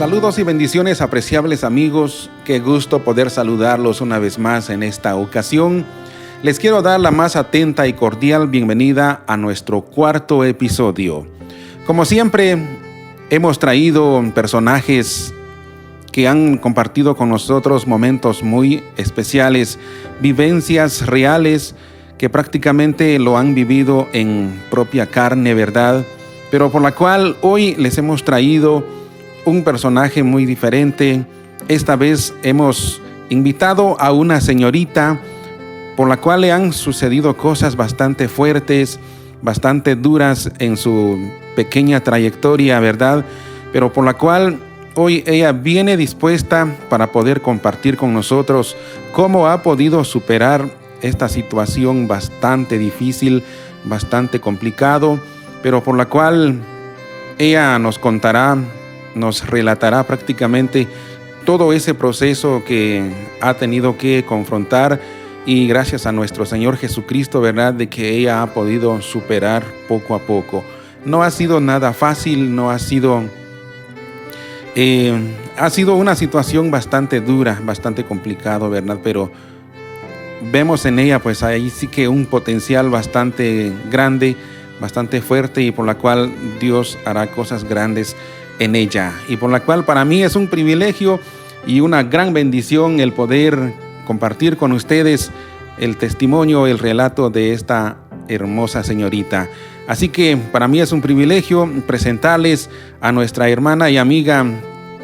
Saludos y bendiciones, apreciables amigos. Qué gusto poder saludarlos una vez más en esta ocasión. Les quiero dar la más atenta y cordial bienvenida a nuestro cuarto episodio. Como siempre, hemos traído personajes que han compartido con nosotros momentos muy especiales, vivencias reales que prácticamente lo han vivido en propia carne, ¿verdad? Pero por la cual hoy les hemos traído un personaje muy diferente. Esta vez hemos invitado a una señorita por la cual le han sucedido cosas bastante fuertes, bastante duras en su pequeña trayectoria, ¿verdad? Pero por la cual hoy ella viene dispuesta para poder compartir con nosotros cómo ha podido superar esta situación bastante difícil, bastante complicado, pero por la cual ella nos contará, nos relatará prácticamente todo ese proceso que ha tenido que confrontar, y gracias a nuestro Señor Jesucristo, ¿verdad?, de que ella ha podido superar poco a poco. No ha sido nada fácil, no ha sido una situación bastante dura, bastante complicado, ¿verdad? Pero vemos en ella pues ahí sí que un potencial bastante grande, bastante fuerte, y por la cual Dios hará cosas grandes en ella, y por la cual para mí es un privilegio y una gran bendición el poder compartir con ustedes el testimonio, el relato de esta hermosa señorita. Así que para mí es un privilegio presentarles a nuestra hermana y amiga.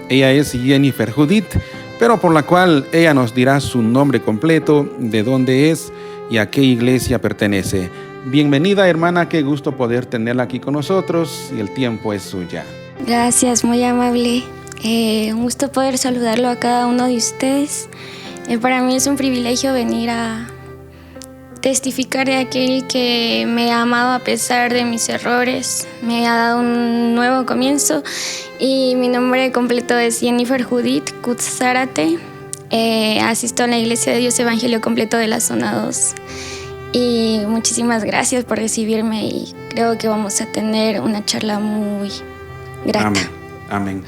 Ella es Jennifer Judith, pero por la cual ella nos dirá su nombre completo, de dónde es y a qué iglesia pertenece. Bienvenida, hermana, qué gusto poder tenerla aquí con nosotros, y el tiempo es suya. Gracias, muy amable. Un gusto poder saludarlo a cada uno de ustedes. Para mí es un privilegio venir a testificar de aquel que me ha amado a pesar de mis errores, me ha dado un nuevo comienzo, y mi nombre completo es Jennifer Judith Kutzárate. Asisto a la Iglesia de Dios Evangelio Completo de la Zona 2. Y muchísimas gracias por recibirme, y creo que vamos a tener una charla muy grata. Amén. Amén.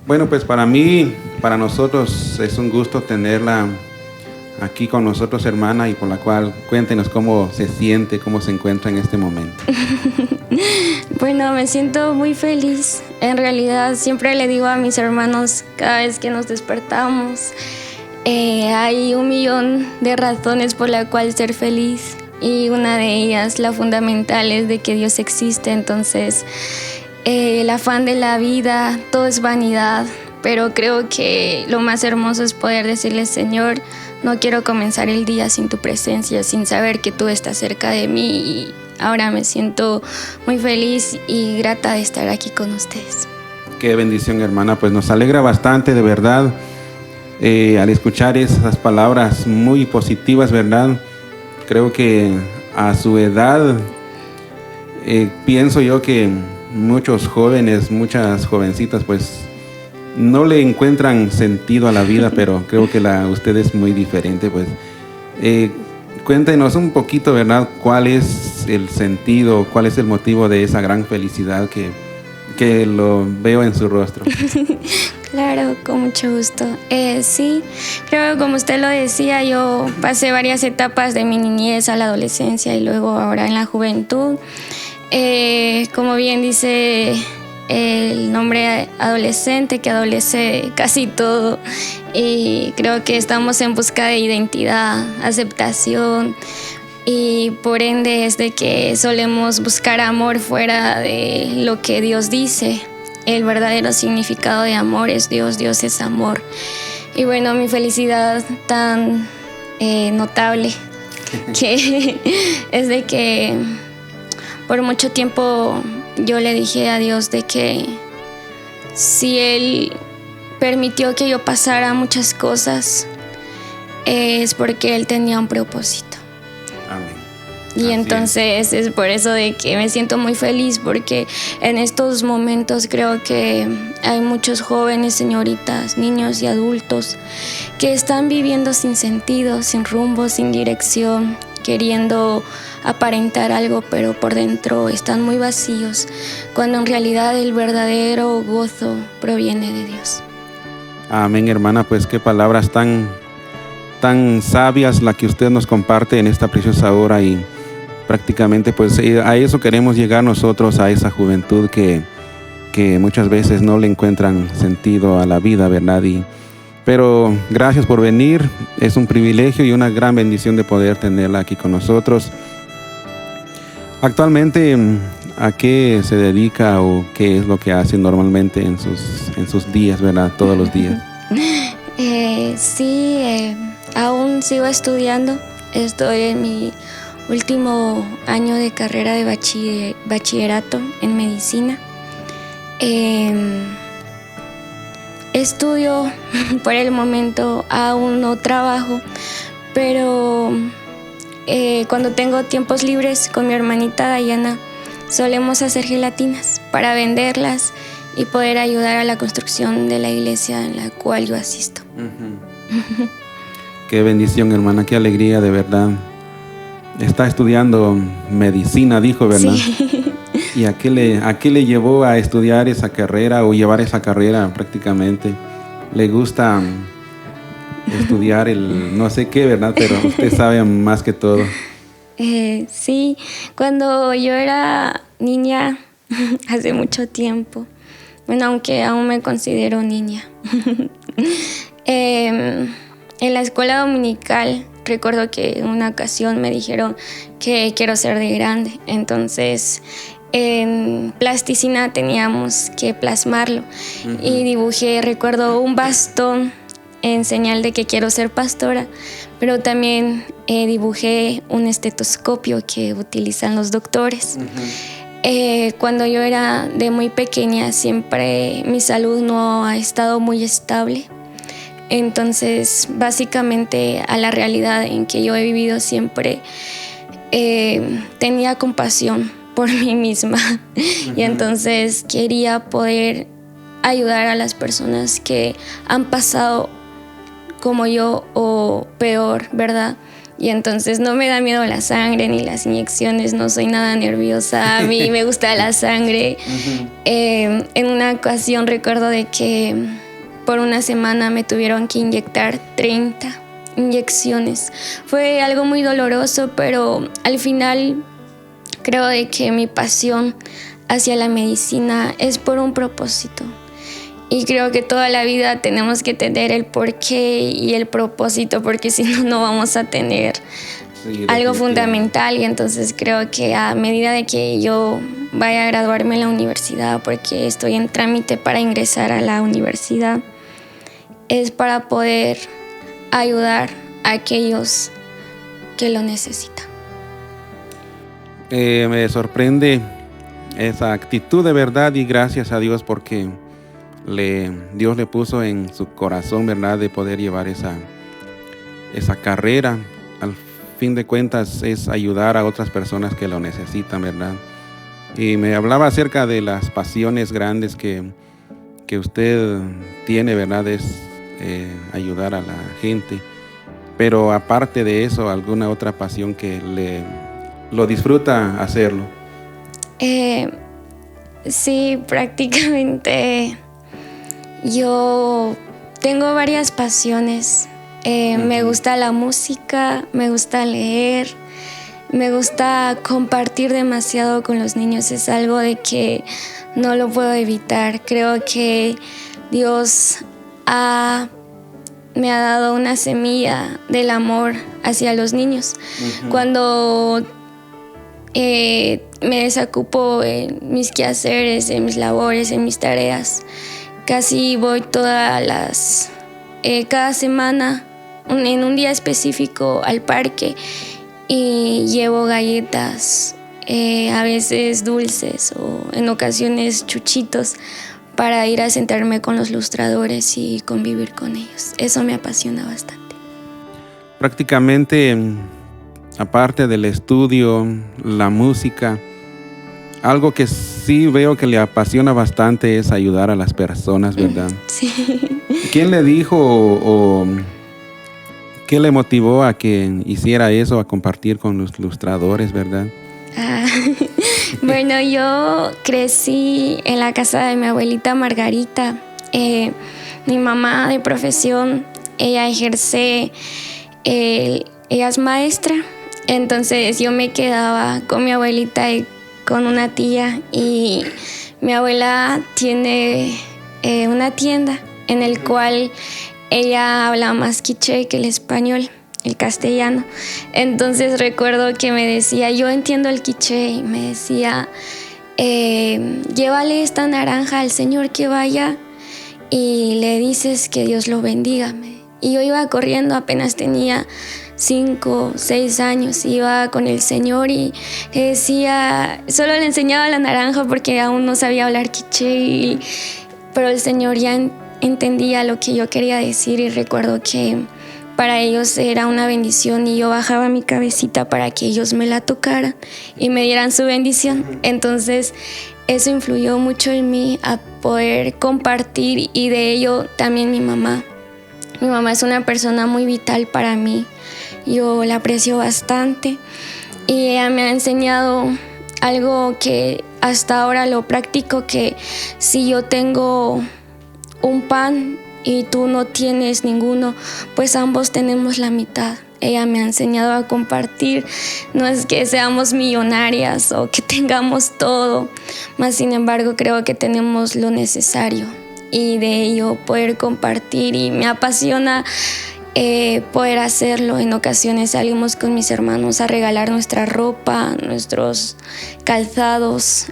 Bueno, pues para mí, para nosotros es un gusto tenerla aquí con nosotros, hermana, y por la cual cuéntenos cómo se siente, cómo se encuentra en este momento. Bueno, me siento muy feliz. En realidad siempre le digo a mis hermanos cada vez que nos despertamos, hay 1,000,000 de razones por la cual ser feliz, y una de ellas, la fundamental, es de que Dios existe. Entonces el afán de la vida, todo es vanidad, pero creo que lo más hermoso es poder decirle: Señor, no quiero comenzar el día sin tu presencia, sin saber que tú estás cerca de mí, y ahora me siento muy feliz y grata de estar aquí con ustedes. Qué bendición, hermana, pues nos alegra bastante, de verdad, al escuchar esas palabras muy positivas, ¿verdad? Creo que a su edad, pienso yo que muchos jóvenes, muchas jovencitas, pues no le encuentran sentido a la vida, pero creo que usted es muy diferente. Pues cuéntenos un poquito, ¿verdad?, cuál es el sentido, cuál es el motivo de esa gran felicidad que lo veo en su rostro. Claro, con mucho gusto. Sí, creo que como usted lo decía, yo pasé varias etapas de mi niñez a la adolescencia y luego ahora en la juventud. Como bien dice el nombre adolescente, que adolece casi todo, y creo que estamos en busca de identidad, aceptación, y por ende es de que solemos buscar amor fuera de lo que Dios dice. El verdadero significado de amor es Dios, Dios es amor. Y bueno, mi felicidad tan notable que es de que por mucho tiempo yo le dije a Dios de que si Él permitió que yo pasara muchas cosas, es porque Él tenía un propósito. Amén. Y Así entonces es por eso de que me siento muy feliz, porque en estos momentos creo que hay muchos jóvenes, señoritas, niños y adultos que están viviendo sin sentido, sin rumbo, sin dirección, queriendo aparentar algo, pero por dentro están muy vacíos, cuando en realidad el verdadero gozo proviene de Dios. Amén, hermana, pues qué palabras tan sabias la que usted nos comparte en esta preciosa hora, y prácticamente pues a eso queremos llegar nosotros, a esa juventud que muchas veces no le encuentran sentido a la vida, ¿verdad? Pero gracias por venir, es un privilegio y una gran bendición de poder tenerla aquí con nosotros. Actualmente, ¿a qué se dedica o qué es lo que hace normalmente en sus días, ¿verdad? Todos los días. Aún sigo estudiando. Estoy en mi último año de carrera de bachillerato en medicina. Estudio por el momento, aún no trabajo, pero cuando tengo tiempos libres con mi hermanita Dayana, solemos hacer gelatinas para venderlas y poder ayudar a la construcción de la iglesia en la cual yo asisto. Uh-huh. Qué bendición, hermana, qué alegría, de verdad. Está estudiando medicina, dijo, ¿verdad? Sí. ¿Y a qué le llevó a estudiar esa carrera o llevar esa carrera prácticamente? ¿Le gusta estudiar el no sé qué, verdad? Pero usted sabe más que todo. Sí, cuando yo era niña, hace mucho tiempo, bueno, aunque aún me considero niña, en la escuela dominical recuerdo que en una ocasión me dijeron que quiero ser de grande, entonces en plasticina teníamos que plasmarlo. Uh-huh. Y dibujé, recuerdo, un bastón en señal de que quiero ser pastora, pero también dibujé un estetoscopio que utilizan los doctores. Uh-huh. Cuando yo era de muy pequeña, siempre mi salud no ha estado muy estable. Entonces, básicamente, a la realidad en que yo he vivido siempre, tenía compasión por mí misma. Uh-huh. Y entonces quería poder ayudar a las personas que han pasado como yo o peor, ¿verdad? Y entonces no me da miedo la sangre ni las inyecciones, no soy nada nerviosa, a mí me gusta la sangre. Uh-huh. En una ocasión recuerdo de que por una semana me tuvieron que inyectar 30 inyecciones. Fue algo muy doloroso, pero al final creo de que mi pasión hacia la medicina es por un propósito. Y creo que toda la vida tenemos que tener el porqué y el propósito, porque si no, no vamos a tener algo fundamental. Y entonces creo que a medida de que yo vaya a graduarme en la universidad, porque estoy en trámite para ingresar a la universidad, es para poder ayudar a aquellos que lo necesitan. Me sorprende esa actitud, de verdad, y gracias a Dios porque Dios le puso en su corazón, ¿verdad?, de poder llevar esa carrera. Al fin de cuentas es ayudar a otras personas que lo necesitan, ¿verdad? Y me hablaba acerca de las pasiones grandes que usted tiene, ¿verdad? Es ayudar a la gente. Pero aparte de eso, ¿alguna otra pasión que lo disfruta hacerlo? Sí, prácticamente yo tengo varias pasiones. Uh-huh. Me gusta la música, me gusta leer, me gusta compartir demasiado con los niños. Es algo de que no lo puedo evitar. Creo que Dios me ha dado una semilla del amor hacia los niños. Uh-huh. Cuando me desocupo en mis quehaceres, en mis labores, en mis tareas, casi voy cada semana, en un día específico, al parque y llevo galletas, a veces dulces o en ocasiones chuchitos, para ir a sentarme con los ilustradores y convivir con ellos. Eso me apasiona bastante. Prácticamente, aparte del estudio, la música, algo que sí veo que le apasiona bastante es ayudar a las personas, ¿verdad? Sí. ¿Quién le dijo o ¿Qué le motivó a que hiciera eso, a compartir con los ilustradores, verdad? Bueno, yo crecí en la casa de mi abuelita Margarita. Mi mamá de profesión, ella ejerce, ella es maestra. Entonces yo me quedaba con mi abuelita y con una tía, y mi abuela tiene una tienda en el cual ella habla más quiché que el español, el castellano. Entonces recuerdo que me decía, yo entiendo el quiché, y me decía, llévale esta naranja al señor que vaya y le dices que Dios lo bendiga. Y yo iba corriendo, apenas tenía 5, 6 años, iba con el señor y le decía, solo le enseñaba la naranja porque aún no sabía hablar quiché, pero el señor ya entendía lo que yo quería decir, y recuerdo que para ellos era una bendición y yo bajaba mi cabecita para que ellos me la tocaran y me dieran su bendición. Entonces eso influyó mucho en mí a poder compartir, y de ello también mi mamá. Mi mamá es una persona muy vital para mí, yo la aprecio bastante, y ella me ha enseñado algo que hasta ahora lo practico, que si yo tengo un pan y tú no tienes ninguno, pues ambos tenemos la mitad. Ella me ha enseñado a compartir. No es que seamos millonarias o que tengamos todo, mas sin embargo creo que tenemos lo necesario, y de ello poder compartir, y me apasiona poder hacerlo. En ocasiones salimos con mis hermanos a regalar nuestra ropa, nuestros calzados,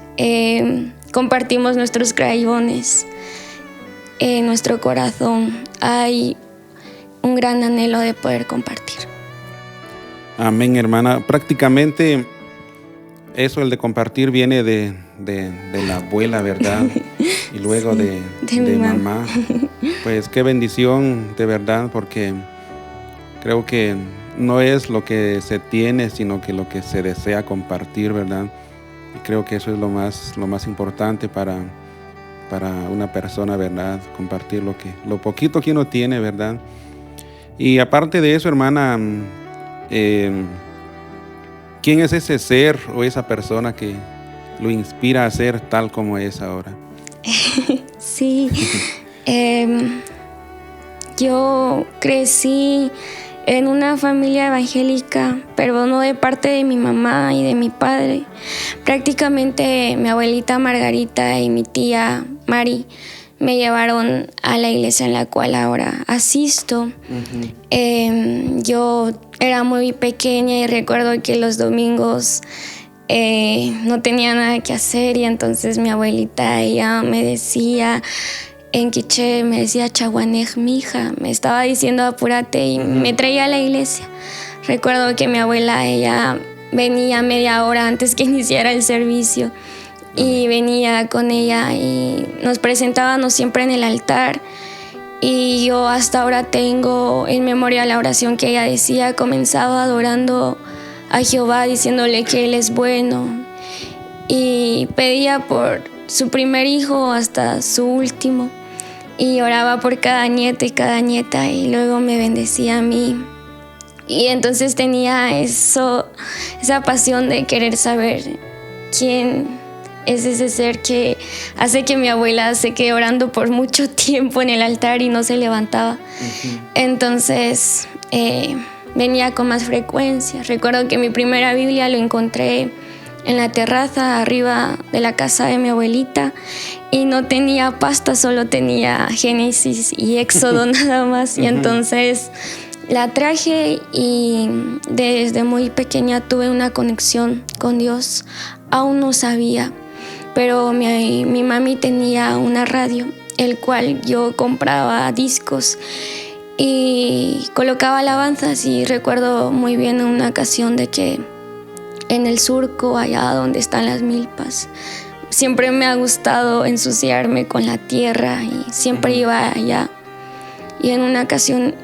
compartimos nuestros crayones. En nuestro corazón hay un gran anhelo de poder compartir. Amén, hermana. Prácticamente eso, el de compartir, viene de la abuela, ¿verdad? Y luego sí, de mamá. Pues qué bendición, de verdad, porque creo que no es lo que se tiene, sino que lo que se desea compartir, ¿verdad? Y creo que eso es lo más importante para una persona, ¿verdad? Compartir lo poquito que uno tiene, ¿verdad? Y aparte de eso, hermana, ¿quién es ese ser o esa persona que lo inspira a ser tal como es ahora? Sí, yo crecí en una familia evangélica, pero no de parte de mi mamá y de mi padre. Prácticamente mi abuelita Margarita y mi tía Mari me llevaron a la iglesia en la cual ahora asisto. Yo era muy pequeña y recuerdo que los domingos no tenía nada que hacer, y entonces mi abuelita, ella me decía en quiché, me decía chaguanej mija, me estaba diciendo apúrate, y me traía a la iglesia. Recuerdo que mi abuela, ella venía media hora antes que iniciara el servicio, y venía con ella y nos presentábamos siempre en el altar. Y yo hasta ahora tengo en memoria la oración que ella decía. Comenzaba adorando a Jehová, diciéndole que Él es bueno, y pedía por su primer hijo hasta su último, y oraba por cada nieto y cada nieta, y luego me bendecía a mí. Y entonces tenía esa pasión de querer saber quién es ese ser que hace que mi abuela se quede orando por mucho tiempo en el altar y no se levantaba. Entonces venía con más frecuencia. Recuerdo que mi primera Biblia lo encontré en la terraza arriba de la casa de mi abuelita, y no tenía pasta, solo tenía Génesis y Éxodo nada más. Y entonces la traje, y desde muy pequeña tuve una conexión con Dios. Aún no sabía, pero mi mami tenía una radio, el cual yo compraba discos y colocaba alabanzas. Y recuerdo muy bien una ocasión de que en el surco, allá donde están las milpas, siempre me ha gustado ensuciarme con la tierra y siempre iba allá. Y en una ocasión,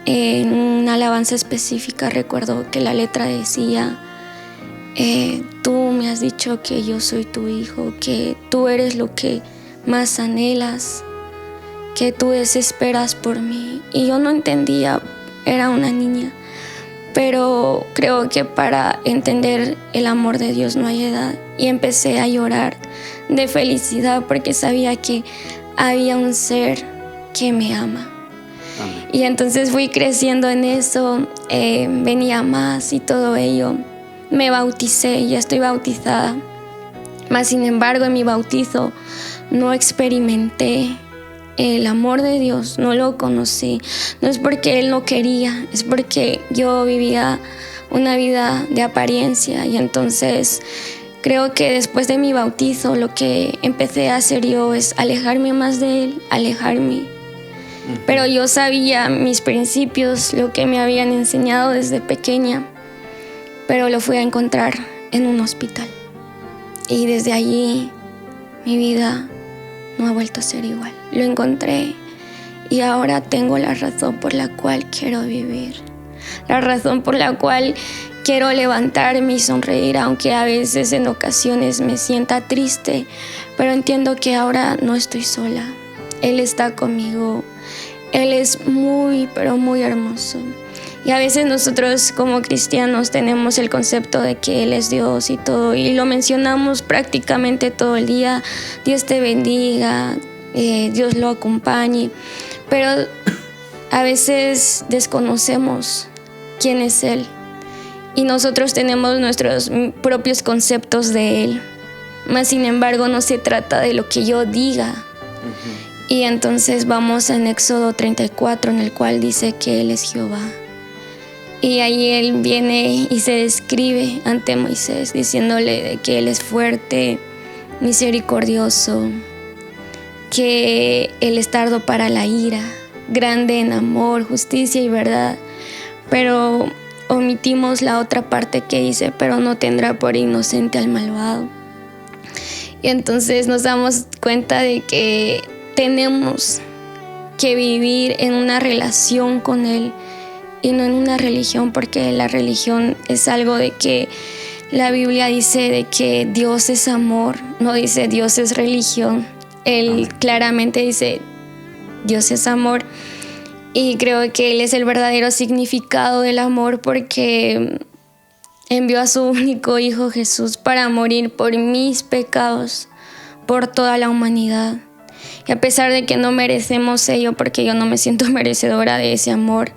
en una alabanza específica, recuerdo que la letra decía: tú me has dicho que yo soy tu hijo, que tú eres lo que más anhelas, que tú desesperas por mí. Y yo no entendía era una niña. Pero creo que para entender el amor de Dios no hay edad. Y empecé a llorar de felicidad porque sabía que había un ser que me ama. Amén. Y entonces fui creciendo en eso, venía más y todo ello. Me bauticé, ya estoy bautizada. Mas sin embargo en mi bautizo no experimenté el amor de Dios, no lo conocí. No es porque Él no quería, es porque yo vivía una vida de apariencia. Y entonces creo que después de mi bautizo lo que empecé a hacer yo es alejarme más de Él, alejarme. Pero yo sabía mis principios, lo que me habían enseñado desde pequeña, pero lo fui a encontrar en un hospital. Y desde allí mi vida no ha vuelto a ser igual. Lo encontré y ahora tengo la razón por la cual quiero vivir. La razón por la cual quiero levantarme y sonreír, aunque a veces en ocasiones me sienta triste, pero entiendo que ahora no estoy sola. Él está conmigo. Él es muy, pero muy hermoso. Y a veces nosotros como cristianos tenemos el concepto de que Él es Dios y todo, y lo mencionamos prácticamente todo el día. Dios te bendiga, Dios lo acompañe, pero a veces desconocemos quién es Él y nosotros tenemos nuestros propios conceptos de Él. Mas sin embargo no se trata de lo que yo diga. Y entonces vamos en Éxodo 34, en el cual dice que Él es Jehová. Y ahí Él viene y se describe ante Moisés, diciéndole de que Él es fuerte, misericordioso, que Él es tardo para la ira, grande en amor, justicia y verdad. Pero omitimos la otra parte que dice, pero no tendrá por inocente al malvado. Y entonces nos damos cuenta de que tenemos que vivir en una relación con Él y no en una religión, porque la religión es algo de que la Biblia dice de que Dios es amor, no dice Dios es religión. Él claramente dice Dios es amor, y creo que Él es el verdadero significado del amor, porque envió a su único Hijo Jesús para morir por mis pecados, por toda la humanidad. Y a pesar de que no merecemos ello, porque yo no me siento merecedora de ese amor,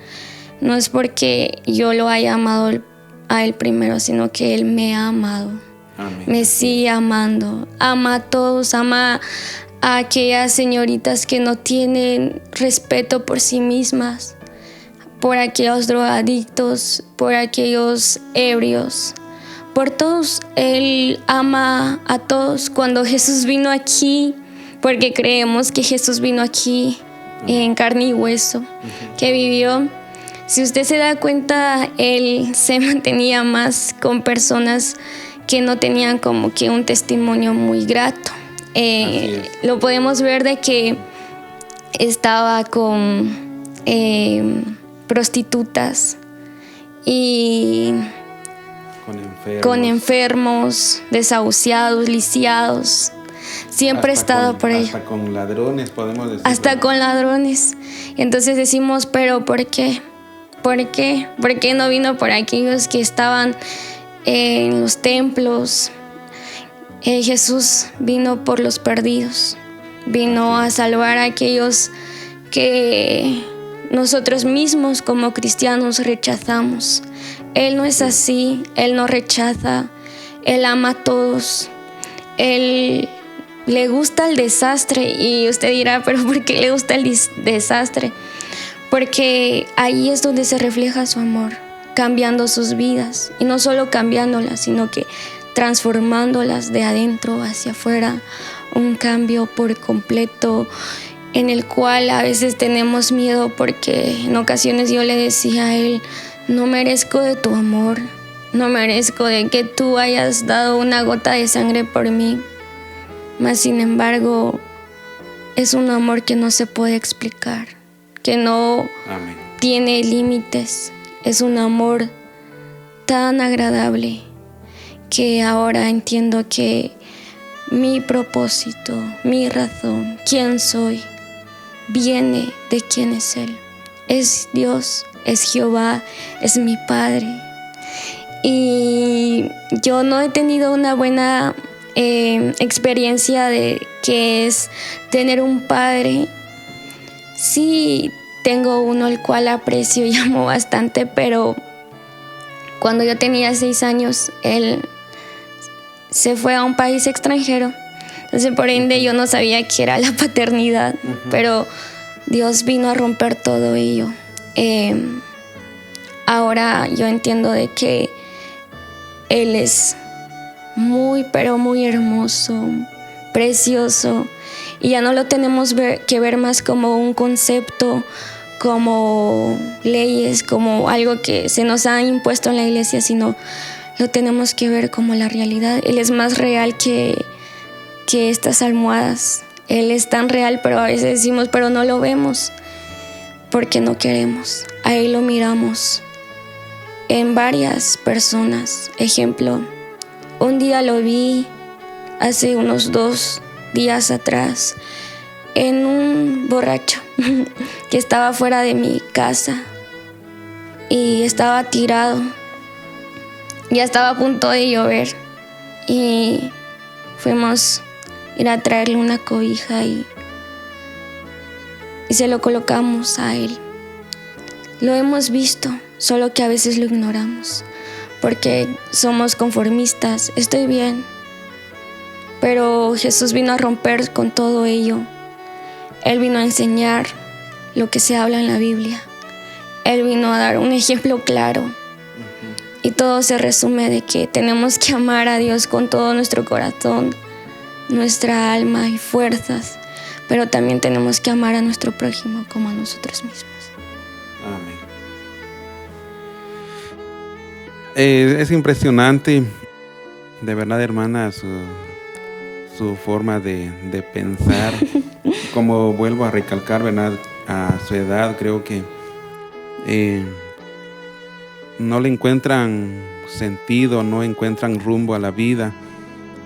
no es porque yo lo haya amado a Él primero, sino que Él me ha amado. Amén. Me sigue amando. Ama a todos, ama a aquellas señoritas que no tienen respeto por sí mismas, por aquellos drogadictos, por aquellos ebrios, por todos. Él ama a todos. Cuando Jesús vino aquí, porque creemos que Jesús vino aquí en carne y hueso, que vivió. Si usted se da cuenta, Él se mantenía más con personas que no tenían como que un testimonio muy grato. Lo podemos ver de que estaba con prostitutas y con enfermos, desahuciados, lisiados. Siempre he estado por ello. Hasta con ladrones, podemos decir. Hasta con ladrones. Entonces decimos, pero ¿por qué? ¿Por qué? ¿Por qué no vino por aquellos que estaban en los templos? Jesús vino por los perdidos. Vino a salvar a aquellos que nosotros mismos como cristianos rechazamos. Él no es así. Él no rechaza. Él ama a todos. Él le gusta el desastre. Y usted dirá, ¿pero por qué le gusta el desastre? Porque ahí es donde se refleja su amor, cambiando sus vidas. Y no solo cambiándolas, sino que transformándolas de adentro hacia afuera. Un cambio por completo, en el cual a veces tenemos miedo, porque en ocasiones yo le decía a Él, no merezco de tu amor, no merezco de que tú hayas dado una gota de sangre por mí. Mas sin embargo, es un amor que no se puede explicar, que no tiene límites. Es un amor tan agradable que ahora entiendo que mi propósito, mi razón, quién soy, viene de quién es Él. es Dios, es Jehová, es mi Padre. Y yo no he tenido una buena experiencia de qué es tener un padre. Sí, tengo uno al cual aprecio y amo bastante, pero cuando yo tenía 6 años, él se fue a un país extranjero. Entonces, por ende, yo no sabía qué era la paternidad, pero Dios vino a romper todo ello. Ahora yo entiendo de que Él es muy, pero muy hermoso, precioso, y ya no lo tenemos que ver más como un concepto, como leyes, como algo que se nos ha impuesto en la iglesia, sino lo tenemos que ver como la realidad. Él es más real que estas almohadas. Él es tan real, pero a veces decimos, pero no lo vemos porque no queremos. A Él lo miramos en varias personas. Ejemplo, un día lo vi hace unos 2 días atrás en un borracho que estaba fuera de mi casa y estaba tirado. Ya estaba a punto de llover y fuimos ir a traerle una cobija y se lo colocamos a él. Lo hemos visto, solo que a veces lo ignoramos porque somos conformistas. Estoy bien, pero Jesús vino a romper con todo ello. Él vino a enseñar lo que se habla en la Biblia. Él vino a dar un ejemplo claro. Y todo se resume de que tenemos que amar a Dios con todo nuestro corazón, nuestra alma y fuerzas, pero también tenemos que amar a nuestro prójimo como a nosotros mismos. Amén. Es impresionante, de verdad, hermana, su forma de pensar. Como vuelvo a recalcar, ¿verdad? A su edad, creo que no le encuentran sentido, no encuentran rumbo a la vida.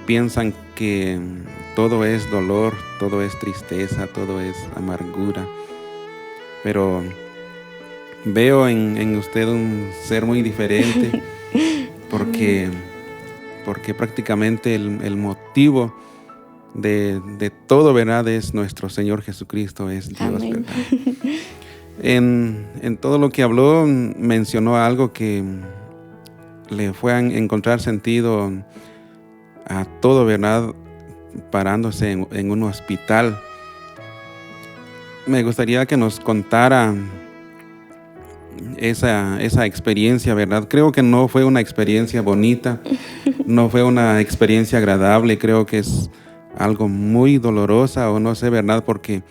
Piensan que todo es dolor, todo es tristeza, todo es amargura. Pero veo en usted un ser muy diferente porque prácticamente el motivo de todo, ¿verdad? Es nuestro Señor Jesucristo, es Dios. Amén. ¿Verdad? En todo lo que habló, mencionó algo que le fue a encontrar sentido a todo, ¿verdad? Parándose en un hospital. Me gustaría que nos contara esa experiencia, ¿verdad? Creo que no fue una experiencia bonita, no fue una experiencia agradable, creo que es algo muy dolorosa, o no sé, ¿verdad? Porque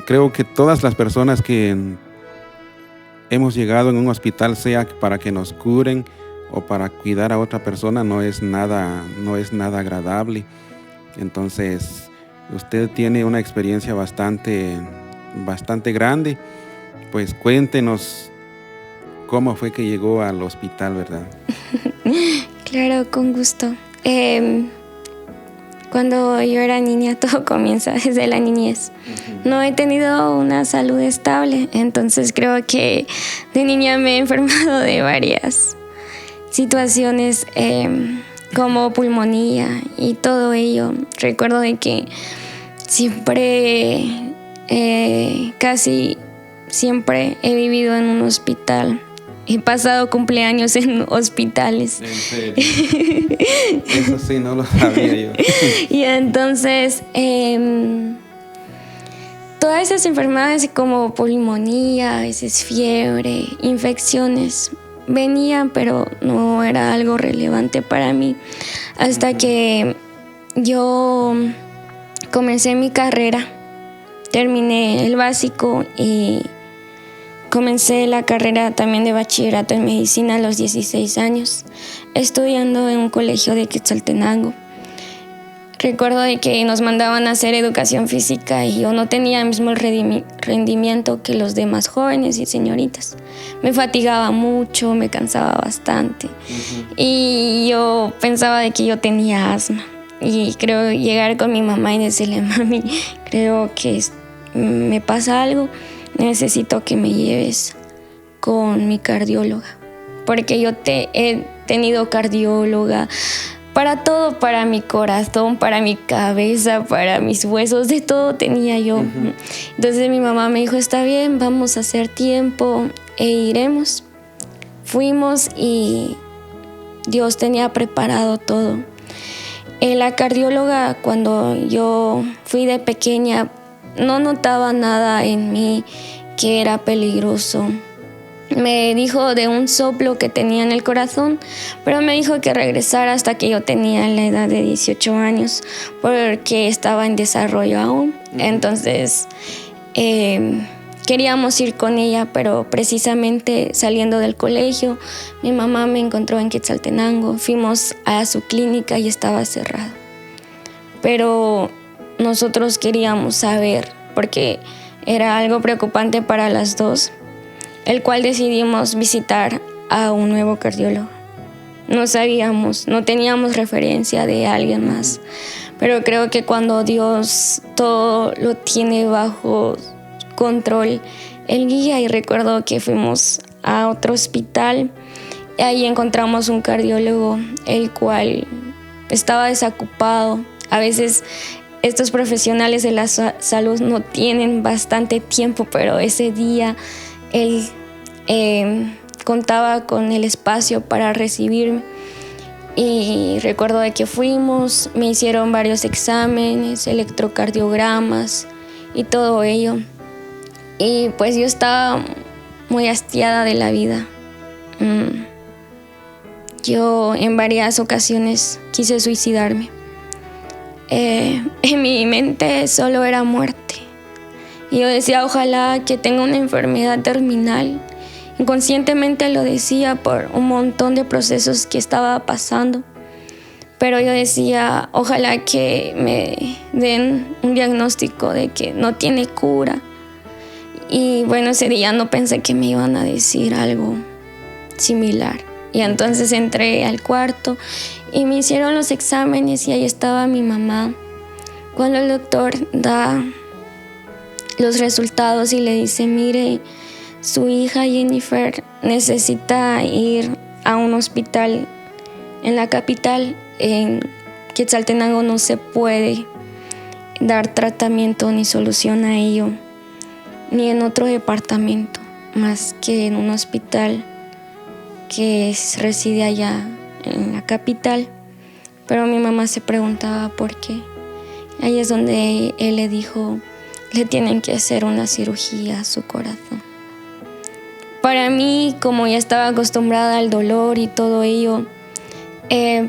creo que todas las personas que hemos llegado en un hospital, sea para que nos curen o para cuidar a otra persona, no es nada agradable. Entonces, usted tiene una experiencia bastante grande. Pues cuéntenos cómo fue que llegó al hospital, ¿verdad? Claro, con gusto. Cuando yo era niña, todo comienza desde la niñez. No he tenido una salud estable, entonces creo que de niña me he enfermado de varias situaciones como pulmonía y todo ello. Recuerdo de que casi siempre he vivido en un hospital. He pasado cumpleaños en hospitales. ¿En serio? Eso sí, no lo sabía yo. Y entonces, todas esas enfermedades como pulmonía, a veces fiebre, infecciones, venían, pero no era algo relevante para mí. Hasta que yo comencé mi carrera, terminé el básico y comencé la carrera también de bachillerato en medicina a los 16 años, estudiando en un colegio de Quetzaltenango. Recuerdo de que nos mandaban a hacer educación física y yo no tenía el mismo rendimiento que los demás jóvenes y señoritas. Me fatigaba mucho, me cansaba bastante. Y yo pensaba de que yo tenía asma. Y creo llegar con mi mamá y decirle, mami, creo que me pasa algo. necesito que me lleves con mi cardióloga, porque yo he tenido cardióloga para todo, para mi corazón, para mi cabeza, para mis huesos, de todo tenía yo. Uh-huh. Entonces mi mamá me dijo, está bien, vamos a hacer tiempo e iremos. Fuimos y Dios tenía preparado todo. La cardióloga, cuando yo fui de pequeña, no notaba nada en mí que era peligroso. Me dijo de un soplo que tenía en el corazón, pero me dijo que regresara hasta que yo tenía la edad de 18 años, porque estaba en desarrollo aún. Entonces queríamos ir con ella, pero precisamente saliendo del colegio, mi mamá me encontró en Quetzaltenango. Fuimos a su clínica y estaba cerrada. Pero nosotros queríamos saber, porque era algo preocupante para las dos, el cual decidimos visitar a un nuevo cardiólogo. No sabíamos, no teníamos referencia de alguien más, pero creo que cuando Dios todo lo tiene bajo control, Él guía. Y recuerdo que fuimos a otro hospital y ahí encontramos un cardiólogo, el cual estaba desocupado. A veces estos profesionales de la salud no tienen bastante tiempo, pero ese día él contaba con el espacio para recibirme. Y recuerdo de que fuimos, me hicieron varios exámenes, electrocardiogramas y todo ello. Y pues yo estaba muy hastiada de la vida. Yo en varias ocasiones quise suicidarme. En mi mente solo era muerte. Y yo decía, ojalá que tenga una enfermedad terminal. Inconscientemente lo decía por un montón de procesos que estaba pasando. Pero yo decía, ojalá que me den un diagnóstico de que no tiene cura. Y bueno, ese día no pensé que me iban a decir algo similar. Y entonces entré al cuarto y me hicieron los exámenes y ahí estaba mi mamá. Cuando el doctor da los resultados y le dice, mire, su hija Jennifer necesita ir a un hospital en la capital. En Quetzaltenango no se puede dar tratamiento ni solución a ello, ni en otro departamento, más que en un hospital que reside allá en la capital. Pero mi mamá se preguntaba por qué. Ahí es donde él le dijo, le tienen que hacer una cirugía a su corazón. Para mí, como ya estaba acostumbrada al dolor y todo ello,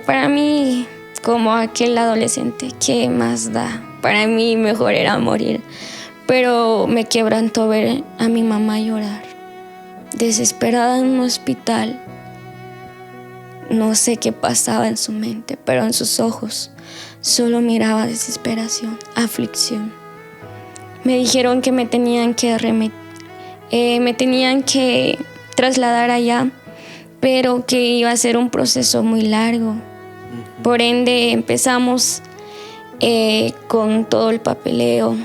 para mí, como aquel adolescente, ¿qué más da? Para mí mejor era morir. Pero me quebrantó ver a mi mamá llorar, desesperada en un hospital. No sé qué pasaba en su mente, pero en sus ojos solo miraba desesperación, aflicción. Me dijeron que me tenían que trasladar allá, pero que iba a ser un proceso muy largo. Por ende, empezamos con todo el papeleo.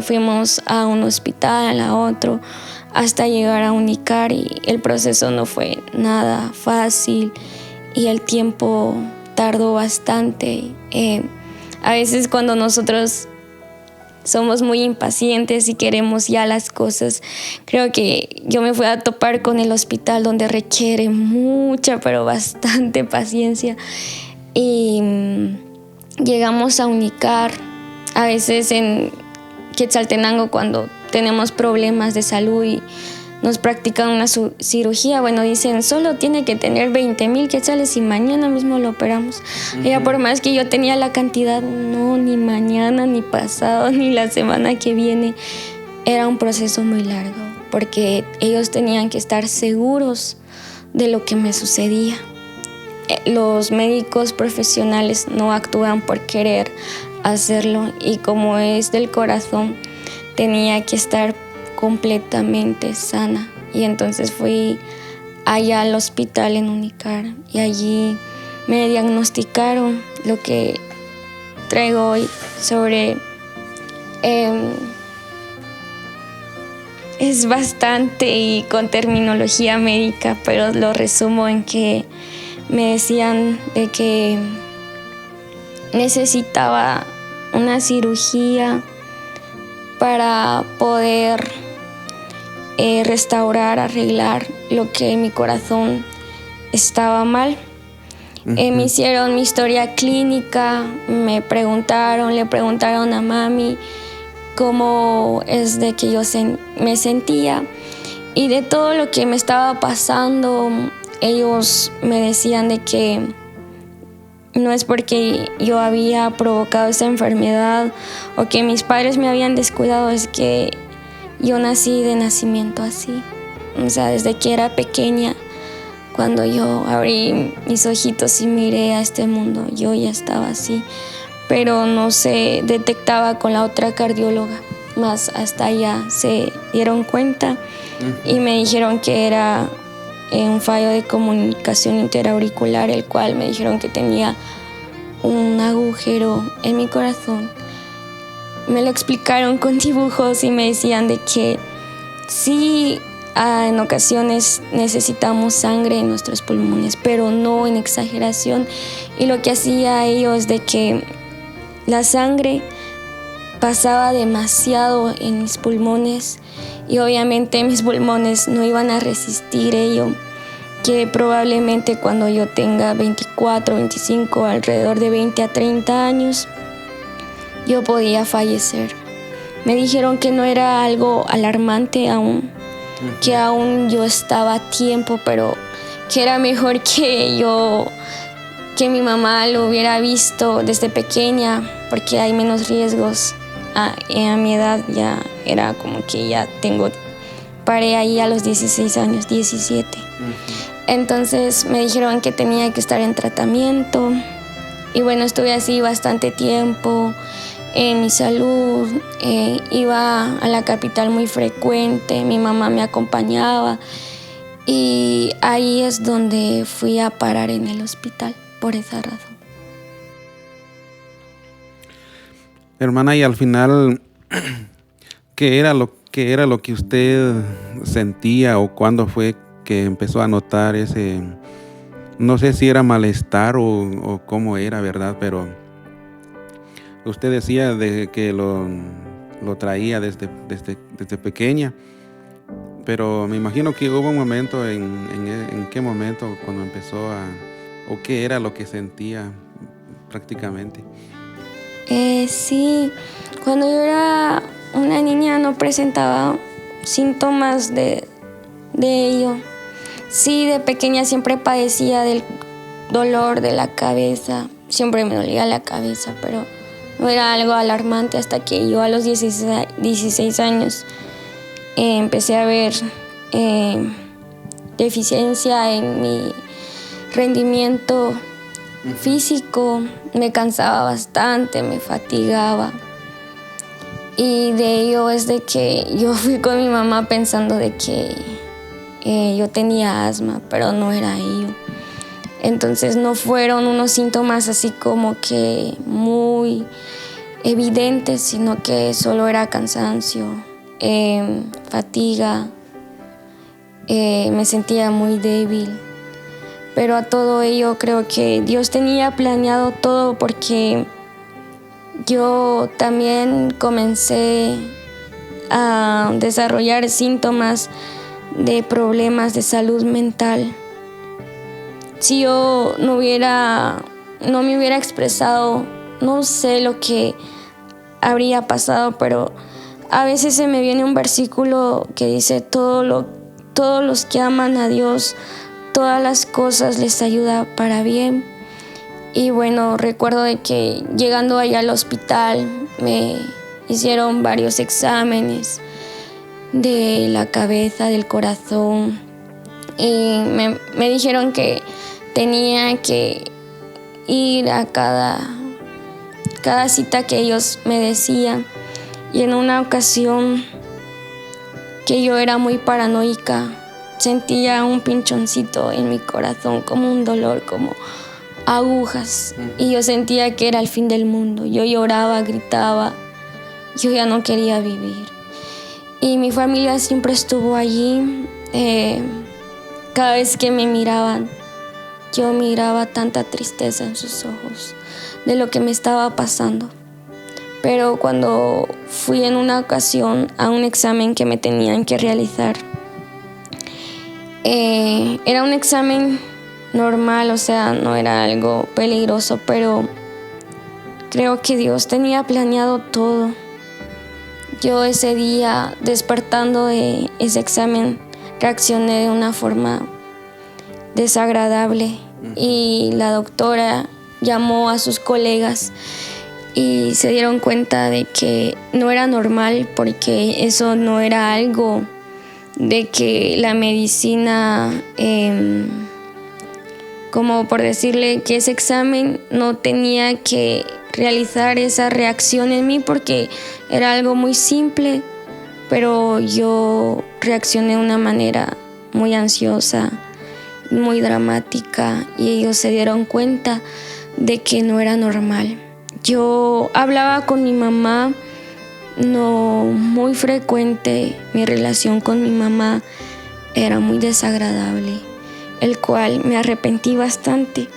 Fuimos a un hospital, a otro, hasta llegar a Unicar, y el proceso no fue nada fácil y el tiempo tardó bastante. A veces cuando nosotros somos muy impacientes y queremos ya las cosas, creo que yo me fui a topar con el hospital donde requiere mucha, pero bastante paciencia. Y llegamos a Unicar. A veces en Quetzaltenango, cuando tenemos problemas de salud y nos practican una cirugía, bueno, dicen, solo tiene que tener 20,000 quetzales y mañana mismo lo operamos. Ya por más que yo tenía la cantidad, no, ni mañana, ni pasado, ni la semana que viene. Era un proceso muy largo, porque ellos tenían que estar seguros de lo que me sucedía. Los médicos profesionales no actúan por querer hacerlo, y como es del corazón, tenía que estar completamente sana. Y entonces fui allá al hospital en Unicar y allí me diagnosticaron lo que traigo hoy sobre es bastante y con terminología médica, pero lo resumo en que me decían de que necesitaba una cirugía para poder restaurar, arreglar lo que en mi corazón estaba mal. Me hicieron mi historia clínica, le preguntaron a mami cómo es de que yo me sentía, y de todo lo que me estaba pasando, ellos me decían de que no es porque yo había provocado esa enfermedad o que mis padres me habían descuidado, es que yo nací de nacimiento así. O sea, desde que era pequeña, cuando yo abrí mis ojitos y miré a este mundo, yo ya estaba así. Pero no se detectaba con la otra cardióloga, más hasta allá se dieron cuenta y me dijeron que era un fallo de comunicación interauricular, el cual me dijeron que tenía un agujero en mi corazón. Me lo explicaron con dibujos y me decían de que sí, en ocasiones necesitamos sangre en nuestros pulmones, pero no en exageración. Y lo que hacía ellos de que la sangre pasaba demasiado en mis pulmones y obviamente mis pulmones no iban a resistir ello, que probablemente cuando yo tenga 24, 25, alrededor de 20 a 30 años, yo podía fallecer. Me dijeron que no era algo alarmante aún, que aún yo estaba a tiempo, pero que era mejor que mi mamá lo hubiera visto desde pequeña, porque hay menos riesgos. A mi edad ya era como que ya paré ahí a los 16 años, 17. Entonces me dijeron que tenía que estar en tratamiento y bueno, estuve así bastante tiempo. Mi salud, iba a la capital muy frecuente, mi mamá me acompañaba y ahí es donde fui a parar en el hospital por esa razón. Hermana, y al final, ¿qué era lo que usted sentía o cuándo fue que empezó a notar ese, no sé si era malestar o cómo era, ¿verdad? Pero usted decía de que lo traía desde pequeña, pero me imagino que hubo un momento en qué momento cuando empezó o qué era lo que sentía prácticamente. Sí, cuando yo era una niña no presentaba síntomas de ello. Sí, de pequeña siempre padecía del dolor de la cabeza, siempre me dolía la cabeza, pero no era algo alarmante hasta que yo a los 16 años empecé a ver deficiencia en mi rendimiento físico, me cansaba bastante, me fatigaba. Y de ello es de que yo fui con mi mamá pensando de que yo tenía asma, pero no era ello. Entonces no fueron unos síntomas así como que muy evidentes, sino que solo era cansancio, fatiga, me sentía muy débil. Pero a todo ello creo que Dios tenía planeado todo, porque yo también comencé a desarrollar síntomas de problemas de salud mental. Si yo no me hubiera expresado, no sé lo que habría pasado, pero a veces se me viene un versículo que dice: todos los que aman a Dios, todas las cosas les ayuda para bien. Y bueno, recuerdo de que llegando allá al hospital me hicieron varios exámenes de la cabeza, del corazón, y me dijeron que tenía que ir a cada cita que ellos me decían. Y en una ocasión que yo era muy paranoica, sentía un pinchoncito en mi corazón, como un dolor, como agujas, y yo sentía que era el fin del mundo. Yo lloraba, gritaba, yo ya no quería vivir. y mi familia siempre estuvo allí. Cada vez que me miraban, yo miraba tanta tristeza en sus ojos de lo que me estaba pasando. Pero cuando fui en una ocasión a un examen que me tenían que realizar, era un examen normal, o sea, no era algo peligroso, pero creo que Dios tenía planeado todo. Yo ese día, despertando de ese examen, reaccioné de una forma desagradable y la doctora llamó a sus colegas y se dieron cuenta de que no era normal, porque eso no era algo de que la medicina, como por decirle, que ese examen no tenía que realizar esa reacción en mí porque era algo muy simple, pero yo reaccioné de una manera muy ansiosa, muy dramática, y ellos se dieron cuenta de que no era normal. Yo hablaba con mi mamá, no muy frecuente. Mi relación con mi mamá era muy desagradable, el cual me arrepentí bastante.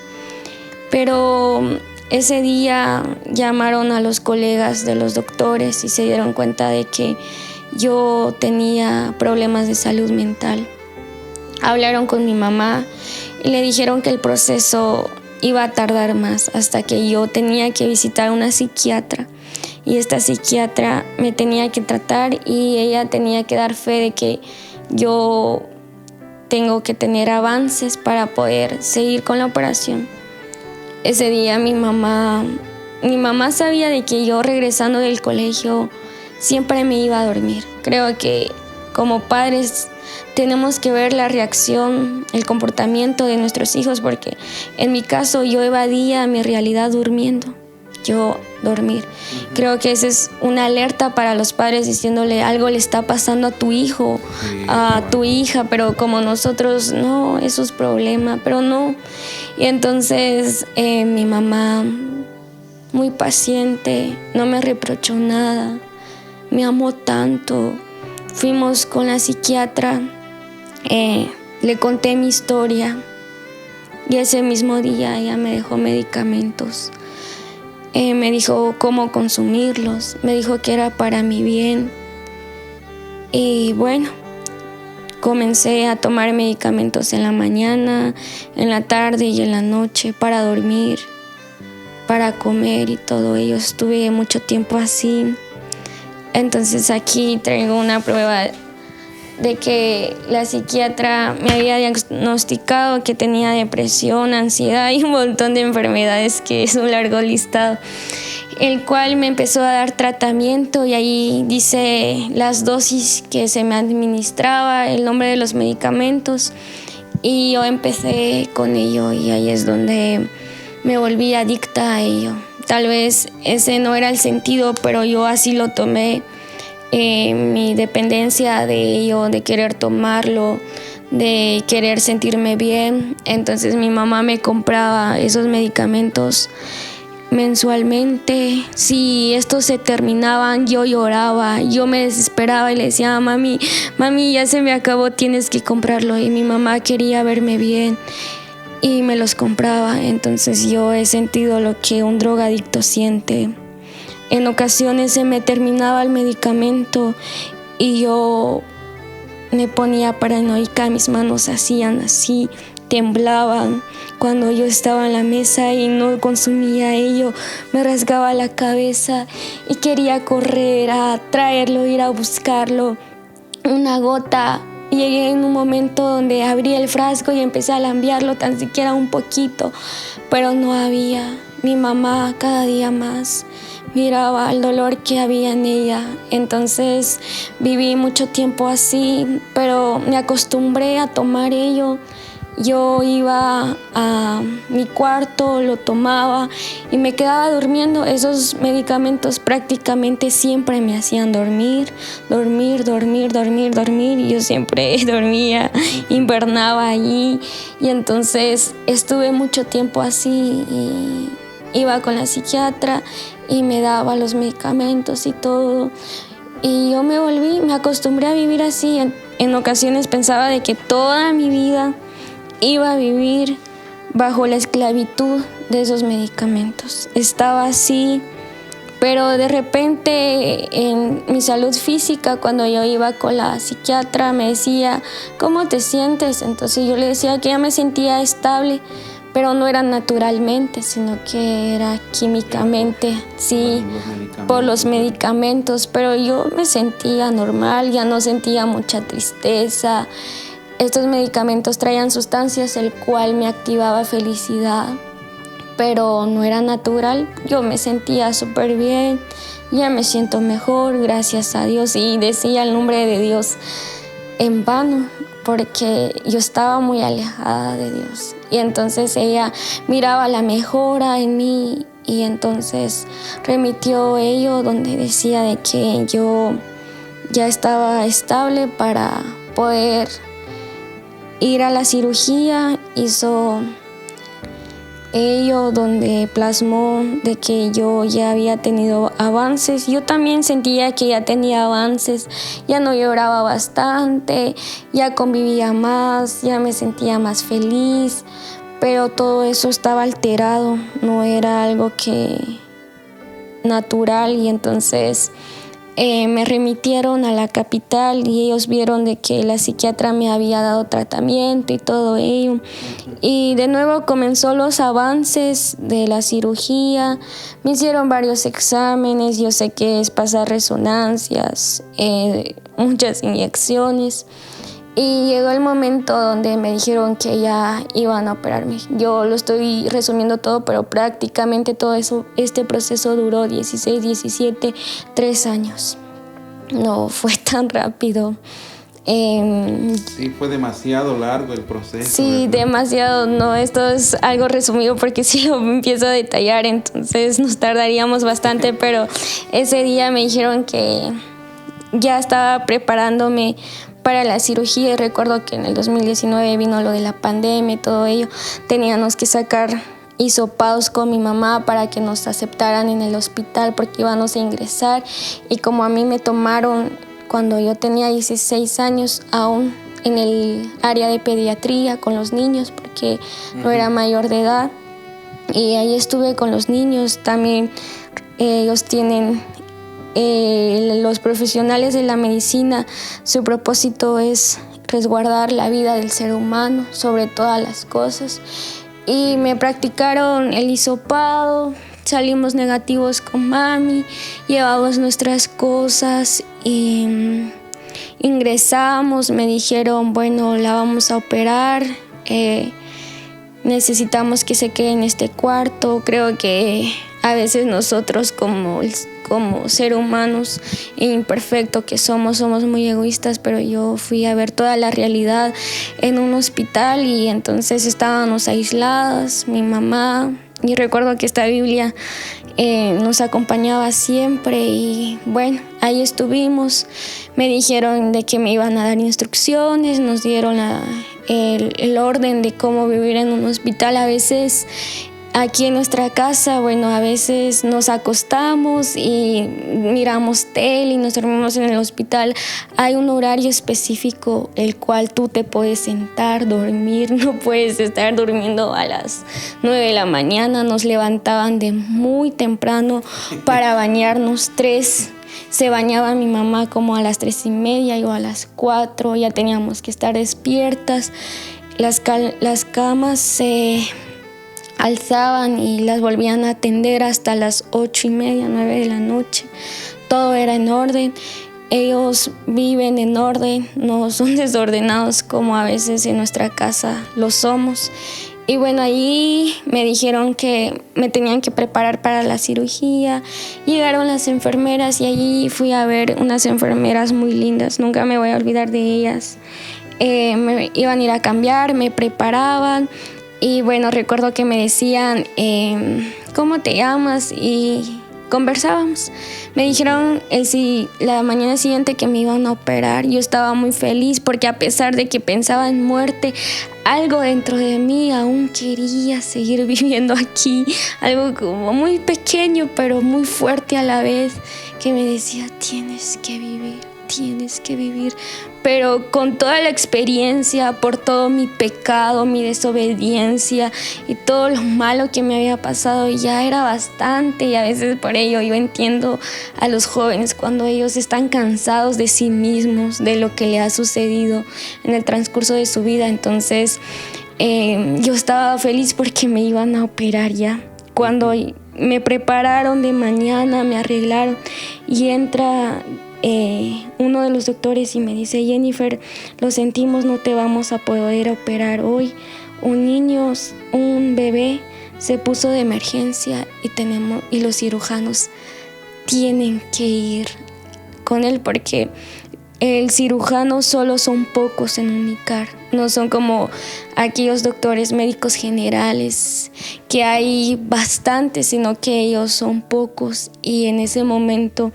Pero ese día llamaron a los colegas de los doctores y se dieron cuenta de que yo tenía problemas de salud mental. Hablaron con mi mamá y le dijeron que el proceso iba a tardar más, hasta que yo tenía que visitar a una psiquiatra, y esta psiquiatra me tenía que tratar y ella tenía que dar fe de que yo tengo que tener avances para poder seguir con la operación. Ese día mi mamá sabía de que yo, regresando del colegio, siempre me iba a dormir. Creo que como padres tenemos que ver la reacción, el comportamiento de nuestros hijos, porque en mi caso yo evadía mi realidad durmiendo. Yo dormir. Creo que esa es una alerta para los padres, diciéndole: algo le está pasando a tu hijo, a tu hija, pero como nosotros, no, eso es problema, pero no. Y entonces mi mamá, muy paciente, no me reprochó nada, me amó tanto. Fuimos con la psiquiatra, le conté mi historia y ese mismo día ella me dejó medicamentos. Me dijo cómo consumirlos, me dijo que era para mi bien. Y bueno, comencé a tomar medicamentos en la mañana, en la tarde y en la noche, para dormir, para comer y todo ello. Estuve mucho tiempo así. Entonces aquí traigo una prueba de que la psiquiatra me había diagnosticado que tenía depresión, ansiedad y un montón de enfermedades, que es un largo listado, el cual me empezó a dar tratamiento, y ahí dice las dosis que se me administraba, el nombre de los medicamentos, y yo empecé con ello, y ahí es donde me volví adicta a ello. Tal vez ese no era el sentido, pero yo así lo tomé. Mi dependencia de ello, de querer tomarlo, de querer sentirme bien. Entonces mi mamá me compraba esos medicamentos mensualmente. Si estos se terminaban, yo lloraba, yo me desesperaba y le decía: mami, ya se me acabó, tienes que comprarlo. Y mi mamá quería verme bien y me los compraba. Entonces yo he sentido lo que un drogadicto siente. En ocasiones se me terminaba el medicamento y yo me ponía paranoica, mis manos hacían así, temblaban. Cuando yo estaba en la mesa y no consumía ello, me rasgaba la cabeza y quería correr a traerlo, ir a buscarlo. Una gota. Llegué en un momento donde abrí el frasco y empecé a lambearlo tan siquiera un poquito, pero no había. Mi mamá cada día más miraba el dolor que había en ella. Entonces viví mucho tiempo así, pero me acostumbré a tomar ello. Yo iba a mi cuarto, lo tomaba y me quedaba durmiendo. Esos medicamentos prácticamente siempre me hacían dormir. Y yo siempre dormía, invernaba allí. Y entonces estuve mucho tiempo así y iba con la psiquiatra y me daba los medicamentos y todo. y yo me acostumbré a vivir así. En ocasiones pensaba de que toda mi vida iba a vivir bajo la esclavitud de esos medicamentos. Estaba así, pero de repente en mi salud física, cuando yo iba con la psiquiatra, me decía, ¿cómo te sientes? Entonces yo le decía que ya me sentía estable, pero no era naturalmente, sino que era químicamente, sí, por los medicamentos. Pero yo me sentía normal, ya no sentía mucha tristeza. Estos medicamentos traían sustancias el cual me activaba felicidad, pero no era natural. Yo me sentía súper bien, ya me siento mejor, gracias a Dios. Y decía el nombre de Dios en vano, porque yo estaba muy alejada de Dios. Y entonces ella miraba la mejora en mí y entonces remitió ello donde decía de que yo ya estaba estable para poder ir a la cirugía. Hizo ello donde plasmó de que yo ya había tenido avances. Yo también sentía que ya tenía avances, ya no lloraba bastante, ya convivía más, ya me sentía más feliz, pero todo eso estaba alterado, no era algo que natural. Y entonces me remitieron a la capital y ellos vieron de que la psiquiatra me había dado tratamiento y todo ello. Y de nuevo comenzó los avances de la cirugía. Me hicieron varios exámenes, yo sé que es pasar resonancias, muchas inyecciones. Y llegó el momento donde me dijeron que ya iban a operarme. Yo lo estoy resumiendo todo, pero prácticamente todo eso, este proceso duró 16, 17, 3 años. No fue tan rápido. Sí, fue demasiado largo el proceso. Sí, ¿verdad? Demasiado. No, esto es algo resumido porque si lo empiezo a detallar, entonces nos tardaríamos bastante. Pero ese día me dijeron que ya estaba preparándome para la cirugía. Y recuerdo que en el 2019 vino lo de la pandemia y todo ello. Teníamos que sacar hisopados con mi mamá para que nos aceptaran en el hospital porque íbamos a ingresar. Y como a mí me tomaron cuando yo tenía 16 años, aún en el área de pediatría con los niños, porque no era mayor de edad. Y ahí estuve con los niños. También ellos tienen, los profesionales de la medicina, su propósito es resguardar la vida del ser humano sobre todas las cosas. Y me practicaron el hisopado. Salimos negativos con mami, llevamos nuestras cosas y ingresamos. Me dijeron, bueno, la vamos a operar, necesitamos que se quede en este cuarto. Creo que a veces nosotros como ser humanos imperfectos que somos muy egoístas, pero yo fui a ver toda la realidad en un hospital y entonces estábamos aisladas, mi mamá. Y recuerdo que esta Biblia nos acompañaba siempre y bueno, ahí estuvimos. Me dijeron de que me iban a dar instrucciones, nos dieron el orden de cómo vivir en un hospital. A veces aquí en nuestra casa, bueno, a veces nos acostamos y miramos tele y nos dormimos en el hospital. Hay un horario específico el cual tú te puedes sentar, dormir, no puedes estar durmiendo a las 9 de la mañana. Nos levantaban de muy temprano para bañarnos. Se bañaba mi mamá como a las 3:30, yo a las 4, ya teníamos que estar despiertas. Las camas se alzaban y las volvían a atender hasta las 8:30, 9 de la noche. Todo era en orden. Ellos viven en orden, no son desordenados como a veces en nuestra casa lo somos. Y bueno, ahí me dijeron que me tenían que preparar para la cirugía. Llegaron las enfermeras y allí fui a ver unas enfermeras muy lindas, nunca me voy a olvidar de ellas. Me iban a ir a cambiar, me preparaban. Y bueno, recuerdo que me decían, ¿cómo te llamas y conversábamos. Me dijeron la mañana siguiente que me iban a operar. Yo estaba muy feliz porque a pesar de que pensaba en muerte, algo dentro de mí aún quería seguir viviendo aquí. Algo como muy pequeño pero muy fuerte a la vez que me decía, tienes que vivir. Pero con toda la experiencia, por todo mi pecado, mi desobediencia y todo lo malo que me había pasado, ya era bastante. Y a veces por ello yo entiendo a los jóvenes cuando ellos están cansados de sí mismos, de lo que le ha sucedido en el transcurso de su vida. Entonces yo estaba feliz porque me iban a operar ya. Cuando me prepararon de mañana, me arreglaron y entra uno de los doctores y me dice, Jennifer, lo sentimos, no te vamos a poder operar hoy. Un bebé se puso de emergencia y los cirujanos tienen que ir con él porque el cirujano solo son pocos en UNICAR. No son como aquellos doctores médicos generales que hay bastantes, sino que ellos son pocos. Y en ese momento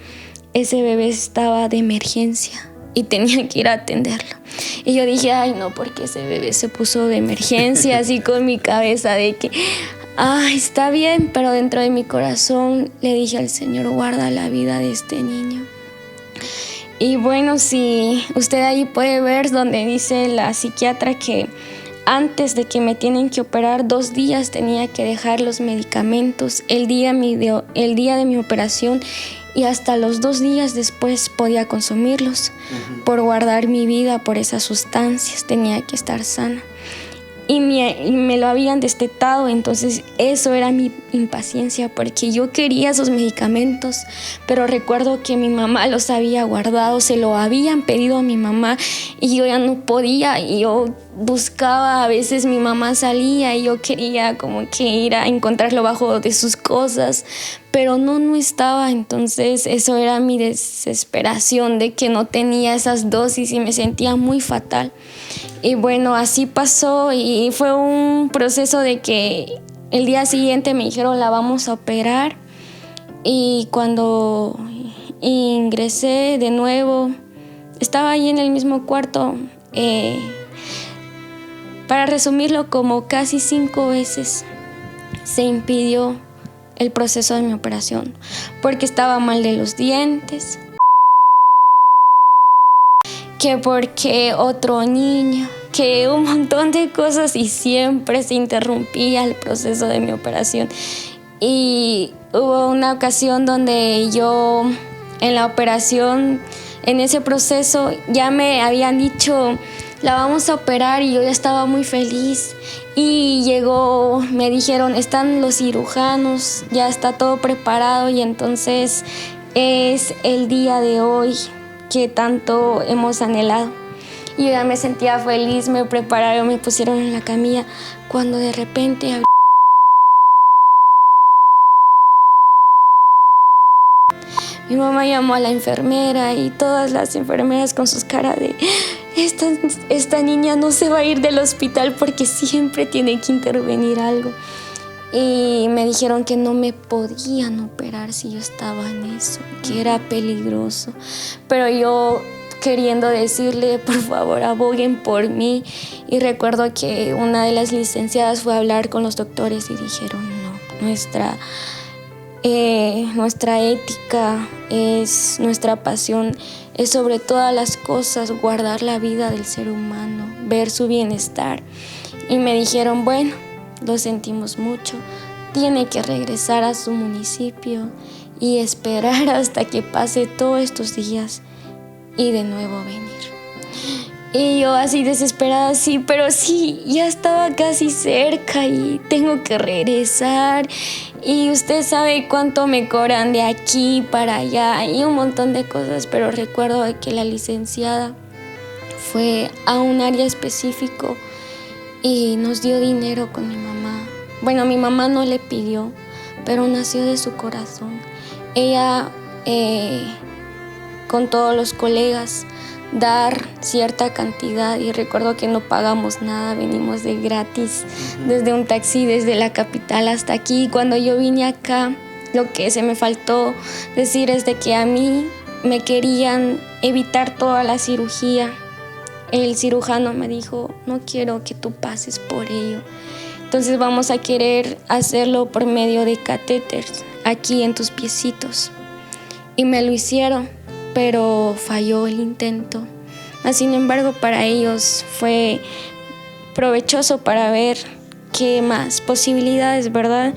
ese bebé estaba de emergencia y tenía que ir a atenderlo. Y yo dije, ay no, porque ese bebé se puso de emergencia, así con mi cabeza de que, está bien, pero dentro de mi corazón le dije al Señor, guarda la vida de este niño. Y bueno, si usted ahí puede ver donde dice la psiquiatra que antes de que me tienen que operar 2 días tenía que dejar los medicamentos el día de mi operación y hasta los 2 días después podía consumirlos. Por guardar mi vida por esas sustancias tenía que estar sana. Y me lo habían destetado, entonces eso era mi impaciencia porque yo quería esos medicamentos, pero recuerdo que mi mamá los había guardado, se lo habían pedido a mi mamá y yo ya no podía, y yo buscaba, a veces mi mamá salía y yo quería como que ir a encontrarlo bajo de sus cosas, pero no estaba. Entonces eso era mi desesperación de que no tenía esas dosis y me sentía muy fatal. Y bueno, así pasó y fue un proceso de que el día siguiente me dijeron la vamos a operar, y cuando ingresé de nuevo estaba ahí en el mismo cuarto, para resumirlo, como casi 5 veces se impidió el proceso de mi operación porque estaba mal de los dientes, que porque otro niño, que un montón de cosas, y siempre se interrumpía el proceso de mi operación. Y hubo una ocasión donde yo en la operación, en ese proceso, ya me habían dicho la vamos a operar y yo ya estaba muy feliz. Y me dijeron, están los cirujanos, ya está todo preparado y entonces es el día de hoy que tanto hemos anhelado. Y yo ya me sentía feliz, me prepararon, me pusieron en la camilla, cuando de repente mi mamá llamó a la enfermera y todas las enfermeras con sus caras de esta niña no se va a ir del hospital porque siempre tiene que intervenir algo. Y me dijeron que no me podían operar si yo estaba en eso, que era peligroso. Pero yo queriendo decirle, por favor, aboguen por mí. Y recuerdo que una de las licenciadas fue a hablar con los doctores y dijeron, no, nuestra ética, es nuestra pasión, es sobre todas las cosas guardar la vida del ser humano, ver su bienestar. Y me dijeron, bueno, lo sentimos mucho, tiene que regresar a su municipio y esperar hasta que pase todos estos días y de nuevo venir. Y yo así desesperada, sí, pero sí, ya estaba casi cerca y tengo que regresar. Y usted sabe cuánto me cobran de aquí para allá y un montón de cosas, pero recuerdo que la licenciada fue a un área específico y nos dio dinero con mi mamá. Bueno, mi mamá no le pidió, pero nació de su corazón. Ella, con todos los colegas, dar cierta cantidad, y recuerdo que no pagamos nada, venimos de gratis, desde un taxi, desde la capital hasta aquí. Cuando yo vine acá, Lo que se me faltó decir es de que a mí me querían evitar toda la cirugía. El cirujano me dijo, no quiero que tú pases por ello. Entonces vamos a querer hacerlo por medio de catéteres, aquí en tus piecitos. Y me lo hicieron, pero falló el intento. Sin embargo, para ellos fue provechoso para ver qué más posibilidades, ¿verdad?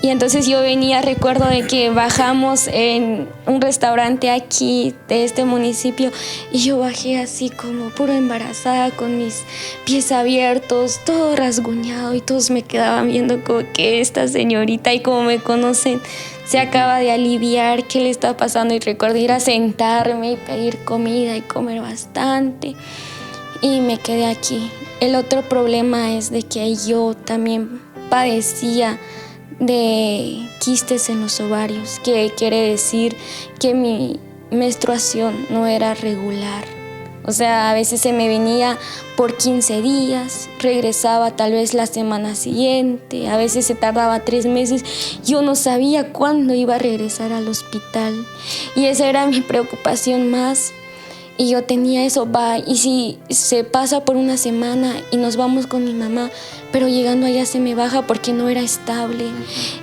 Y entonces yo recuerdo de que bajamos en un restaurante aquí de este municipio y yo bajé así como puro embarazada con mis pies abiertos, todo rasguñado y todos me quedaban viendo como que esta señorita, y como me conocen, se acaba de aliviar, ¿qué le está pasando? Y recuerdo ir a sentarme y pedir comida y comer bastante y me quedé aquí. El otro problema es de que yo también padecía de quistes en los ovarios, que quiere decir que mi menstruación no era regular. O sea, a veces se me venía por 15 días, regresaba tal vez la semana siguiente, a veces se tardaba 3 meses. Yo no sabía cuándo iba a regresar al hospital y esa era mi preocupación más. Y yo tenía eso, y si se pasa por una semana y nos vamos con mi mamá, pero llegando allá se me baja porque no era estable.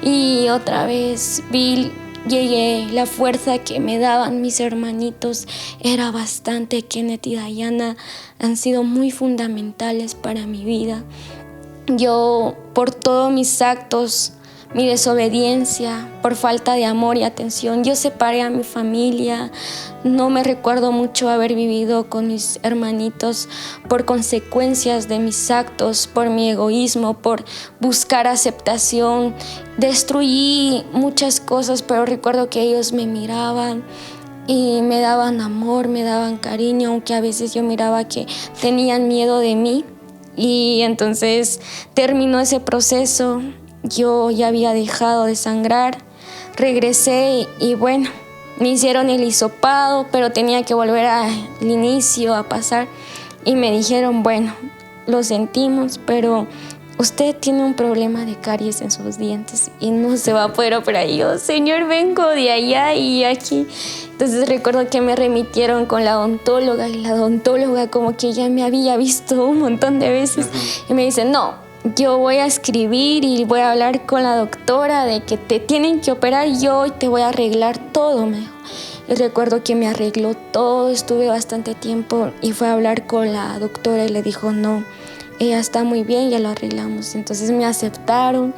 Y otra vez llegué, la fuerza que me daban mis hermanitos era bastante. Kenneth y Diana han sido muy fundamentales para mi vida. Yo, por todos mis actos, mi desobediencia, por falta de amor y atención, yo separé a mi familia. No me recuerdo mucho haber vivido con mis hermanitos por consecuencias de mis actos, por mi egoísmo, por buscar aceptación. Destruí muchas cosas, pero recuerdo que ellos me miraban y me daban amor, me daban cariño, aunque a veces yo miraba que tenían miedo de mí. Y entonces terminó ese proceso. Yo ya había dejado de sangrar, regresé y bueno, me hicieron el hisopado, pero tenía que volver al inicio a pasar y me dijeron, bueno, lo sentimos, pero usted tiene un problema de caries en sus dientes y no se va a poder operar. Y yo, Señor, vengo de allá y aquí. Entonces recuerdo que me remitieron con la odontóloga y la odontóloga como que ya me había visto un montón de veces y me dice, no, yo voy a escribir y voy a hablar con la doctora de que te tienen que operar yo y te voy a arreglar todo, me dijo. Y recuerdo que me arregló todo, estuve bastante tiempo y fue a hablar con la doctora y le dijo, no, ella está muy bien, ya lo arreglamos. Entonces me aceptaron,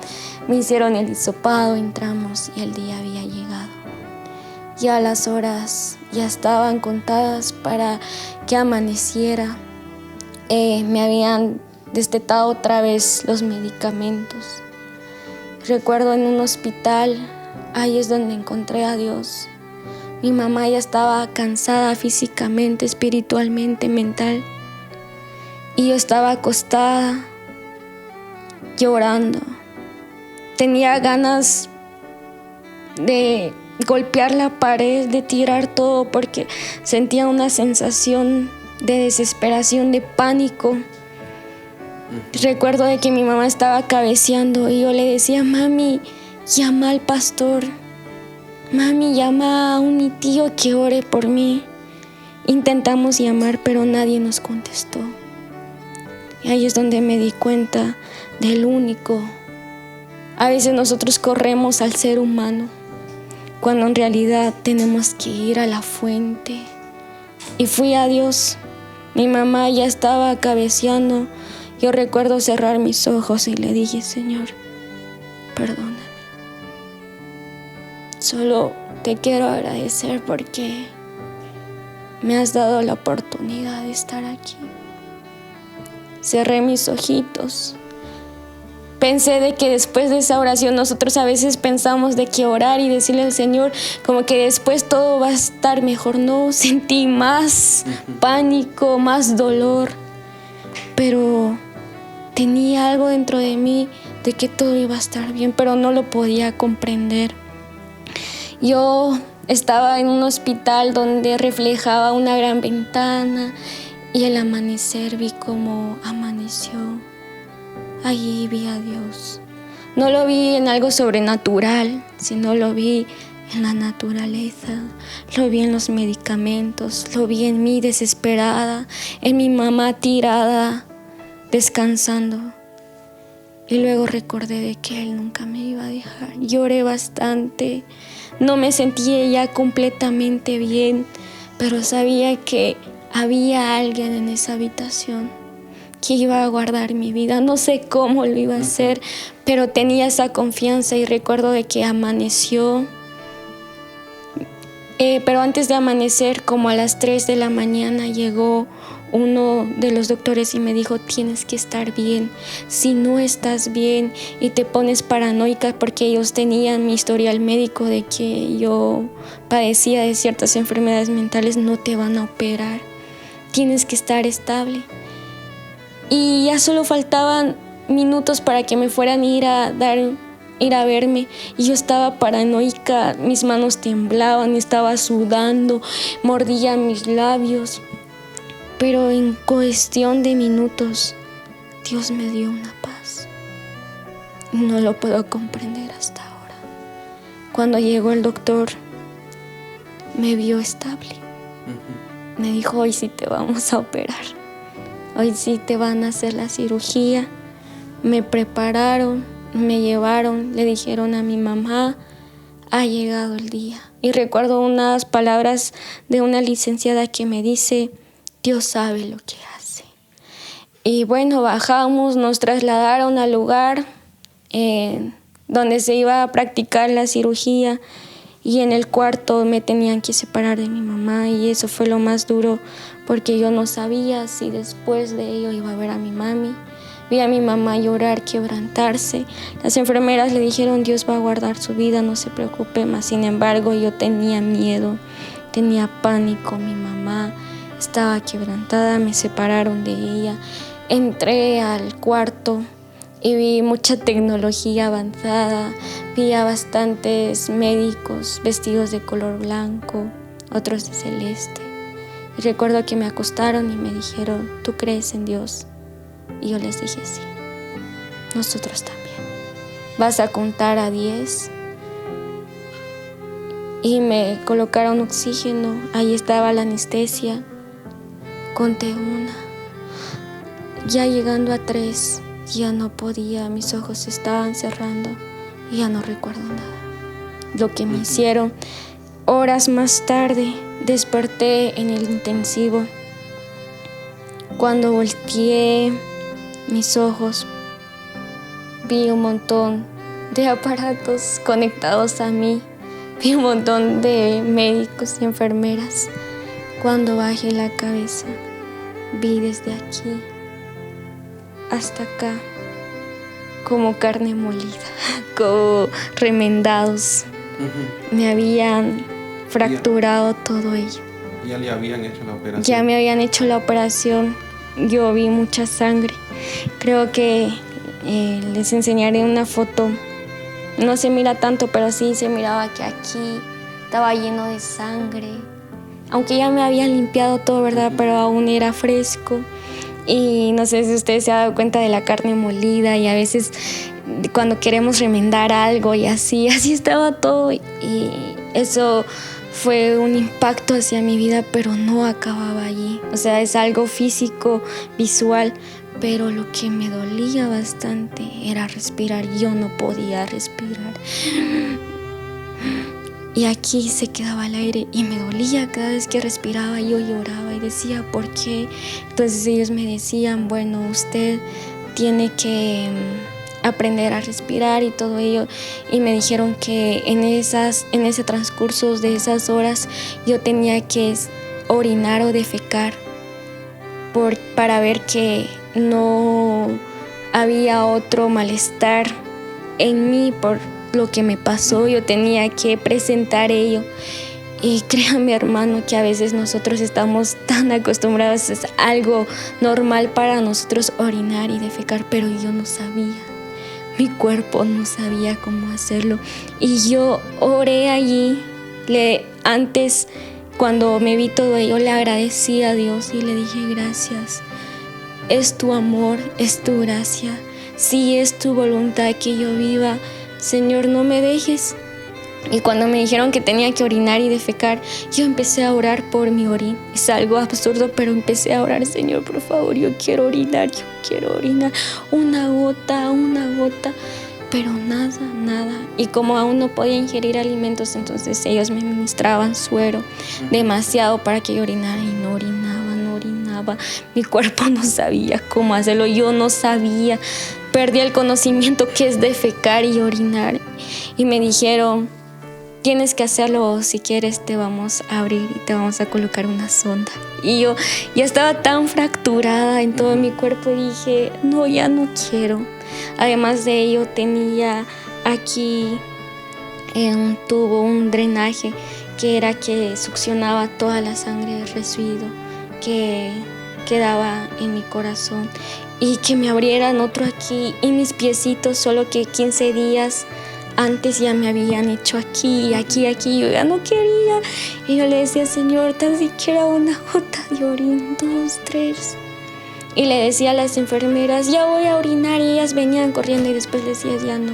me hicieron el hisopado, entramos y el día había llegado. Ya las horas ya estaban contadas para que amaneciera. Me habían destetado otra vez los medicamentos. Recuerdo en un hospital, ahí es donde encontré a Dios. Mi mamá ya estaba cansada físicamente, espiritualmente, mental. Y yo estaba acostada, llorando. Tenía ganas de golpear la pared, de tirar todo, porque sentía una sensación de desesperación, de pánico. Recuerdo de que mi mamá estaba cabeceando y yo le decía, mami, llama al pastor. Mami, llama a mi tío que ore por mí. Intentamos llamar, pero nadie nos contestó. Y ahí es donde me di cuenta del único. A veces nosotros corremos al ser humano, cuando en realidad tenemos que ir a la fuente. Y fui a Dios. Mi mamá ya estaba cabeceando. Yo recuerdo cerrar mis ojos y le dije, Señor, perdóname. Solo te quiero agradecer porque me has dado la oportunidad de estar aquí. Cerré mis ojitos. Pensé de que después de esa oración nosotros a veces pensamos de que orar y decirle al Señor como que después todo va a estar mejor. No, sentí más pánico, más dolor, pero tenía algo dentro de mí de que todo iba a estar bien, pero no lo podía comprender. Yo estaba en un hospital donde reflejaba una gran ventana y el amanecer vi cómo amaneció. Allí vi a Dios. No lo vi en algo sobrenatural, sino lo vi en la naturaleza, lo vi en los medicamentos, lo vi en mí desesperada, en mi mamá tirada, descansando. Y luego recordé de que Él nunca me iba a dejar. Lloré bastante, no me sentía ya completamente bien, pero sabía que había alguien en esa habitación que iba a guardar mi vida. No sé cómo lo iba a hacer, pero tenía esa confianza y recuerdo de que amaneció. Pero antes de amanecer, como a las 3 de la mañana, llegó uno de los doctores y me dijo: tienes que estar bien. Si no estás bien y te pones paranoica, porque ellos tenían mi historial médico de que yo padecía de ciertas enfermedades mentales, no te van a operar. Tienes que estar estable. Y ya solo faltaban minutos para que me fueran a ir a verme, y yo estaba paranoica, mis manos temblaban, estaba sudando, mordía mis labios, pero en cuestión de minutos Dios me dio una paz. No lo puedo comprender hasta ahora. Cuando llegó el doctor, me vio estable. Me dijo: hoy sí te vamos a operar, hoy sí te van a hacer la cirugía. Me prepararon, me llevaron, le dijeron a mi mamá: ha llegado el día. Y recuerdo unas palabras de una licenciada que me dice: Dios sabe lo que hace. Y bueno, bajamos, nos trasladaron al lugar donde se iba a practicar la cirugía, y en el cuarto me tenían que separar de mi mamá, y eso fue lo más duro, porque yo no sabía si después de ello iba a ver a mi mami. Vi a mi mamá llorar, quebrantarse. Las enfermeras le dijeron: Dios va a guardar su vida, no se preocupe más. Sin embargo, yo tenía miedo, tenía pánico. Mi mamá estaba quebrantada, me separaron de ella. Entré al cuarto y vi mucha tecnología avanzada. Vi a bastantes médicos vestidos de color blanco, otros de celeste. Y recuerdo que me acostaron y me dijeron: ¿tú crees en Dios? Y yo les dije: sí, nosotros también. Vas a contar a 10. Y me colocaron oxígeno, ahí estaba la anestesia. Conté 1. Ya llegando a 3, ya no podía, mis ojos se estaban cerrando y ya no recuerdo nada. Lo que me hicieron. Horas más tarde desperté en el intensivo. Cuando volteé mis ojos, vi un montón de aparatos conectados a mí, vi un montón de médicos y enfermeras. Cuando bajé la cabeza, vi desde aquí hasta acá como carne molida, como remendados. Me habían fracturado todo ello. ¿Ya le habían hecho la operación? Ya me habían hecho la operación. Yo vi mucha sangre. Creo que les enseñaré una foto. No se mira tanto, pero sí se miraba que aquí estaba lleno de sangre. Aunque ya me habían limpiado todo, ¿verdad? Pero aún era fresco. Y no sé si ustedes se han dado cuenta de la carne molida, y a veces cuando queremos remendar algo y así estaba todo. Y eso fue un impacto hacia mi vida, pero no acababa allí. O sea, es algo físico, visual, pero lo que me dolía bastante era respirar. Yo no podía respirar. Y aquí se quedaba el aire y me dolía cada vez que respiraba. Yo lloraba y decía: ¿por qué? Entonces ellos me decían: bueno, usted tiene que aprender a respirar y todo ello. Y me dijeron que en ese transcurso de esas horas yo tenía que orinar o defecar para ver que no había otro malestar en mí por lo que me pasó. Yo tenía que presentar ello. Y créame, hermano, que a veces nosotros estamos tan acostumbrados, es algo normal para nosotros orinar y defecar, pero yo no sabía. Mi cuerpo no sabía cómo hacerlo. Y yo oré allí. Antes, cuando me vi todo ello, le agradecí a Dios y le dije: gracias. Es tu amor, es tu gracia. si es tu voluntad que yo viva, Señor, no me dejes. Y cuando me dijeron que tenía que orinar y defecar, yo empecé a orar por mi orín. Es algo absurdo, pero empecé a orar: Señor, por favor, yo quiero orinar, una gota, pero nada. Y como aún no podía ingerir alimentos, entonces ellos me ministraban suero demasiado para que yo orinara, y no orinaba. Mi cuerpo no sabía cómo hacerlo, yo no sabía. Perdí el conocimiento que es defecar y orinar. Y me dijeron: tienes que hacerlo, si quieres te vamos a abrir y te vamos a colocar una sonda. Y yo ya estaba tan fracturada en todo mi cuerpo y dije: no, ya no quiero. Además de ello, tenía aquí un tubo, un drenaje, que era que succionaba toda la sangre del residuo que quedaba en mi corazón, y que me abrieran otro aquí, y mis piecitos, solo que 15 días antes ya me habían hecho aquí, yo ya no quería. Y yo le decía: Señor, tan siquiera una gota de orín, 2, 3. Y le decía a las enfermeras: ya voy a orinar, y ellas venían corriendo, y después les decía: ya no.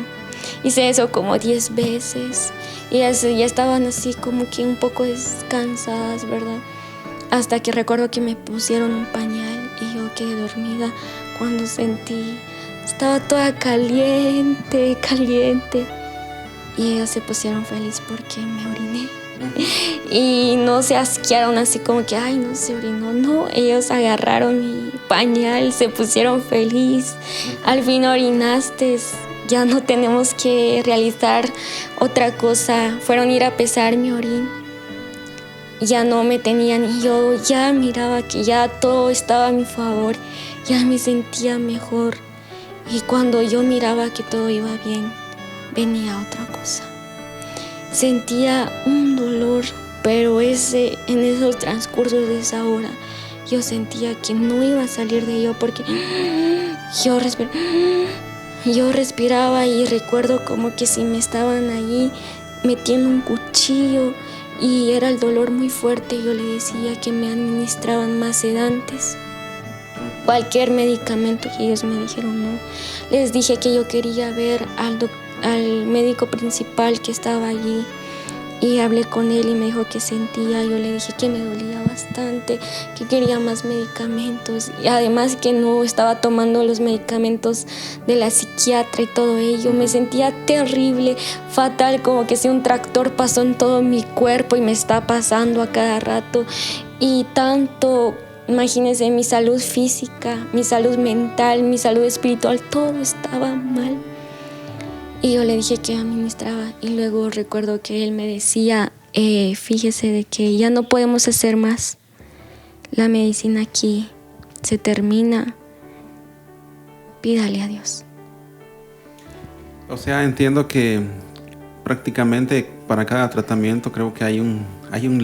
Hice eso como 10 veces, y ellas ya estaban así como que un poco descansadas, ¿verdad? Hasta que recuerdo que me pusieron un pañal y yo quedé dormida cuando sentí, estaba toda caliente. Y ellos se pusieron felices porque me oriné. Y no se asquearon así como que: ay, no se orinó. No, ellos agarraron mi pañal, se pusieron felices. Al fin orinaste, ya no tenemos que realizar otra cosa. Fueron a ir a pesar mi orín. Ya no me tenían, y yo ya miraba que ya todo estaba a mi favor. Ya me sentía mejor. Y cuando yo miraba que todo iba bien, venía otra cosa. Sentía un dolor, pero en esos transcursos de esa hora, yo sentía que no iba a salir de ello, porque yo respiraba, y recuerdo como que si me estaban ahí metiendo un cuchillo, y era el dolor muy fuerte. Yo le decía que me administraban más sedantes, cualquier medicamento, y ellos me dijeron no. Les dije que yo quería ver al médico principal que estaba allí, y hablé con él y me dijo que sentía. Yo le dije que me dolía bastante, que quería más medicamentos, y además que no estaba tomando los medicamentos de la psiquiatra y todo ello. Me sentía terrible, fatal, como que si un tractor pasó en todo mi cuerpo y me está pasando a cada rato. Y tanto, imagínense, mi salud física, mi salud mental, mi salud espiritual, todo estaba mal. Y yo le dije que administraba, y luego recuerdo que él me decía: fíjese de que ya no podemos hacer más. La medicina aquí se termina. Pídale a Dios. O sea, entiendo que prácticamente para cada tratamiento creo que hay un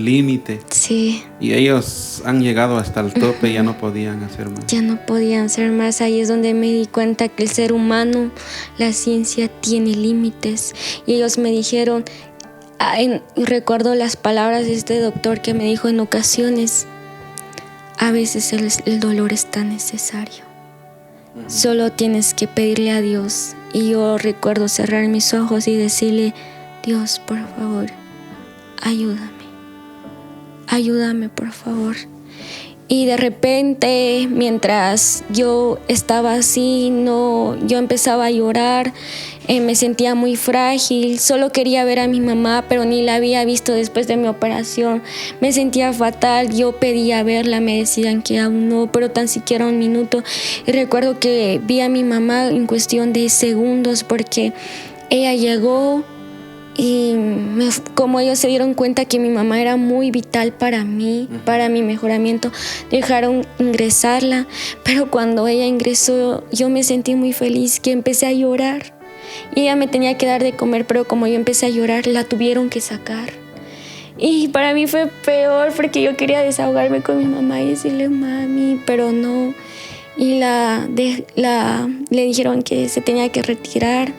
límite. Sí. Y ellos han llegado hasta el tope y ya no podían hacer más. Ya no podían hacer más. Ahí es donde me di cuenta que el ser humano, la ciencia, tiene límites. Y ellos me dijeron, recuerdo las palabras de este doctor que me dijo: en ocasiones, a veces el dolor es tan necesario. Solo tienes que pedirle a Dios. Y yo recuerdo cerrar mis ojos y decirle: Dios, por favor, ayúdame, por favor. Y de repente, mientras yo estaba así, yo empezaba a llorar, me sentía muy frágil, solo quería ver a mi mamá, pero ni la había visto después de mi operación. Me sentía fatal, yo pedía verla, me decían que aún no, pero tan siquiera un minuto. Y recuerdo que vi a mi mamá en cuestión de segundos, porque ella llegó. Y como ellos se dieron cuenta que mi mamá era muy vital para mí, para mi mejoramiento, dejaron ingresarla. Pero cuando ella ingresó, yo me sentí muy feliz, que empecé a llorar. Y ella me tenía que dar de comer, pero como yo empecé a llorar, la tuvieron que sacar. Y para mí fue peor, porque yo quería desahogarme con mi mamá y decirle: mami, pero no. Y le dijeron que se tenía que retirar.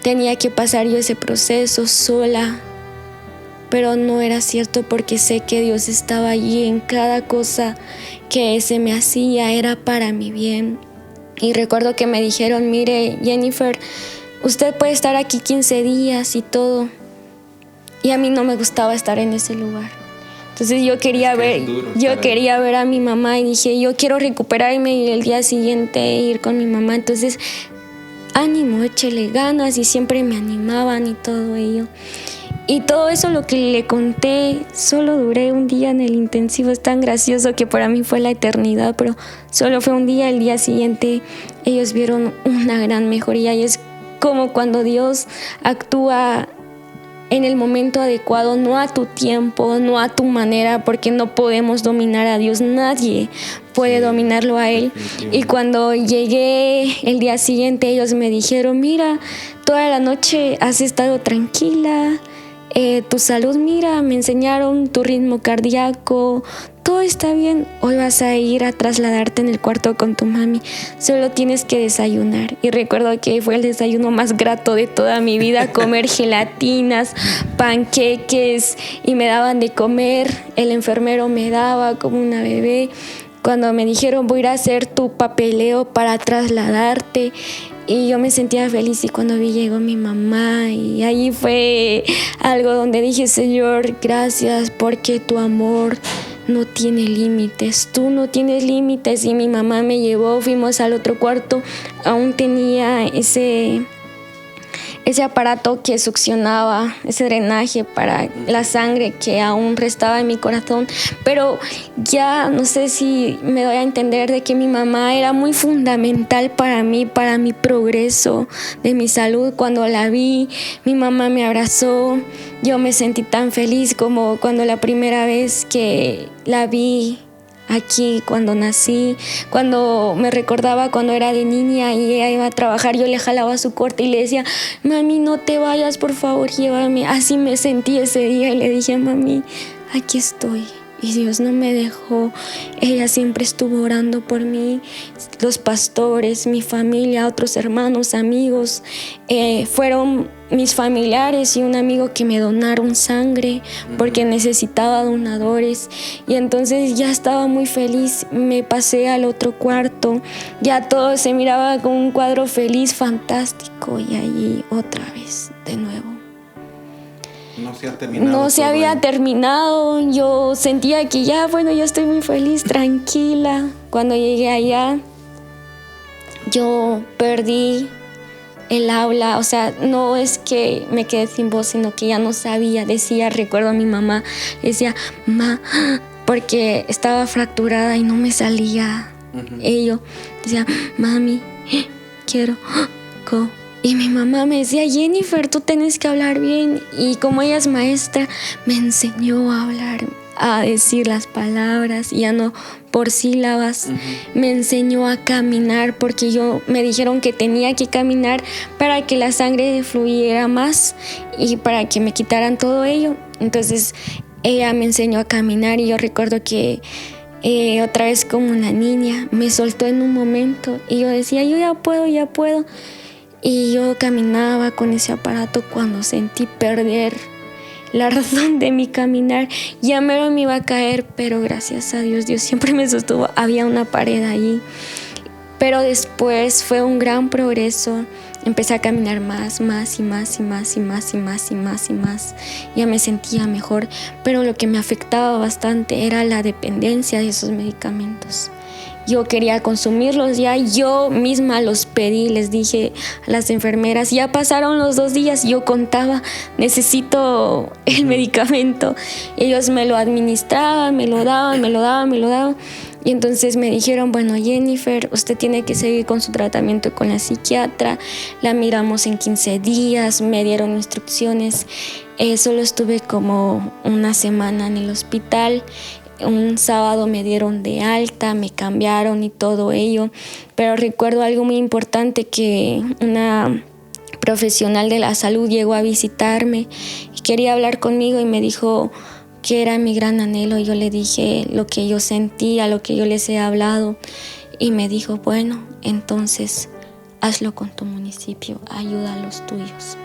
Tenía que pasar yo ese proceso sola, pero no era cierto, porque sé que Dios estaba allí en cada cosa que se me hacía, era para mi bien. Y recuerdo que me dijeron, mire, Jennifer, usted puede estar aquí 15 días y todo. Y a mí no me gustaba estar en ese lugar. Entonces yo quería ver a mi mamá y dije, yo quiero recuperarme y el día siguiente ir con mi mamá. Entonces, ánimo, échele ganas, y siempre me animaban y todo ello. Y todo eso, lo que le conté, solo duré un día en el intensivo. Es tan gracioso que para mí fue la eternidad, pero solo fue un día. El día siguiente ellos vieron una gran mejoría, y es como cuando Dios actúa en el momento adecuado, no a tu tiempo, no a tu manera, porque no podemos dominar a Dios, nadie puede dominarlo a Él. Y cuando llegué el día siguiente, ellos me dijeron, mira, toda la noche has estado tranquila, tu salud, mira, me enseñaron tu ritmo cardíaco, todo está bien, hoy vas a ir a trasladarte en el cuarto con tu mami, solo tienes que desayunar. Y recuerdo que fue el desayuno más grato de toda mi vida, comer gelatinas, panqueques, y me daban de comer, el enfermero me daba como una bebé. Cuando me dijeron, voy a ir a hacer tu papeleo para trasladarte, y yo me sentía feliz, y cuando llegó mi mamá, y ahí fue algo donde dije, Señor, gracias, porque tu amor no tiene límites, tú no tienes límites. Y mi mamá me llevó, fuimos al otro cuarto, aún tenía ese aparato que succionaba, ese drenaje para la sangre que aún restaba en mi corazón, pero ya no sé si me doy a entender de que mi mamá era muy fundamental para mí, para mi progreso de mi salud. Cuando la vi, mi mamá me abrazó, yo me sentí tan feliz como cuando la primera vez que la vi aquí, cuando nací, cuando me recordaba cuando era de niña y ella iba a trabajar, yo le jalaba su corte y le decía, mami, no te vayas, por favor, llévame. Así me sentí ese día, y le dije, mami, aquí estoy. Y Dios no me dejó, ella siempre estuvo orando por mí, los pastores, mi familia, otros hermanos, amigos, fueron mis familiares y un amigo que me donaron sangre porque necesitaba donadores. Y entonces ya estaba muy feliz, me pasé al otro cuarto, ya todo se miraba como un cuadro feliz, fantástico, y allí otra vez de nuevo. No se había terminado. Yo sentía que ya, bueno, yo estoy muy feliz, tranquila. Cuando llegué allá, yo perdí el habla. O sea, no es que me quedé sin voz, sino que ya no sabía. Recuerdo a mi mamá, decía, ma, porque estaba fracturada y no me salía ello. Decía, mami, quiero go. Y mi mamá me decía, Jennifer, tú tienes que hablar bien. Y como ella es maestra, me enseñó a hablar, a decir las palabras, ya no por sílabas. Me enseñó a caminar, porque me dijeron que tenía que caminar para que la sangre fluyera más y para que me quitaran todo ello. Entonces ella me enseñó a caminar, y yo recuerdo que otra vez, como una niña, me soltó en un momento y yo decía, yo ya puedo. Y yo caminaba con ese aparato cuando sentí perder la razón de mi caminar. Ya mero me iba a caer, pero gracias a Dios, Dios siempre me sostuvo. Había una pared ahí. Pero después fue un gran progreso. Empecé a caminar más. Ya me sentía mejor. Pero lo que me afectaba bastante era la dependencia de esos medicamentos. Yo quería consumirlos ya, yo misma los pedí, les dije a las enfermeras, ya pasaron los 2 días, yo contaba, necesito el medicamento. Ellos me lo administraban, me lo daban. Y entonces me dijeron, bueno, Jennifer, usted tiene que seguir con su tratamiento con la psiquiatra. La miramos en 15 días, me dieron instrucciones. Solo estuve como una semana en el hospital. Un sábado me dieron de alta, me cambiaron y todo ello. Pero recuerdo algo muy importante, que una profesional de la salud llegó a visitarme y quería hablar conmigo, y me dijo que era mi gran anhelo. Yo le dije lo que yo sentía, lo que yo les he hablado, y me dijo, bueno, entonces hazlo con tu municipio, ayuda a los tuyos.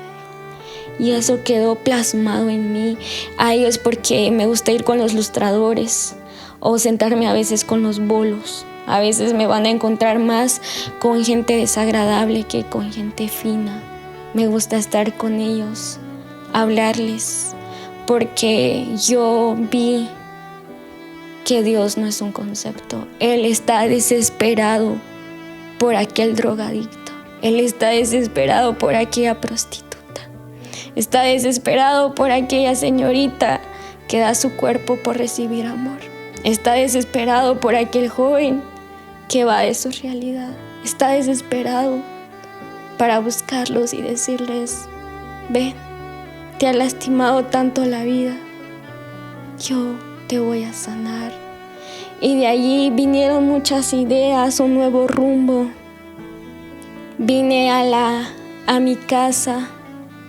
Y eso quedó plasmado en mí. Ahí es porque me gusta ir con los lustradores o sentarme a veces con los bolos A veces me van a encontrar más con gente desagradable que con gente fina. Me gusta estar con ellos, hablarles, porque yo vi que Dios no es un concepto. Él está desesperado por aquel drogadicto. Él está desesperado por aquella prostituta. Está desesperado por aquella señorita que da su cuerpo por recibir amor. Está desesperado por aquel joven que va de su realidad. Está desesperado para buscarlos y decirles: ven, te ha lastimado tanto la vida, yo te voy a sanar. Y de allí vinieron muchas ideas, un nuevo rumbo. Vine a mi casa,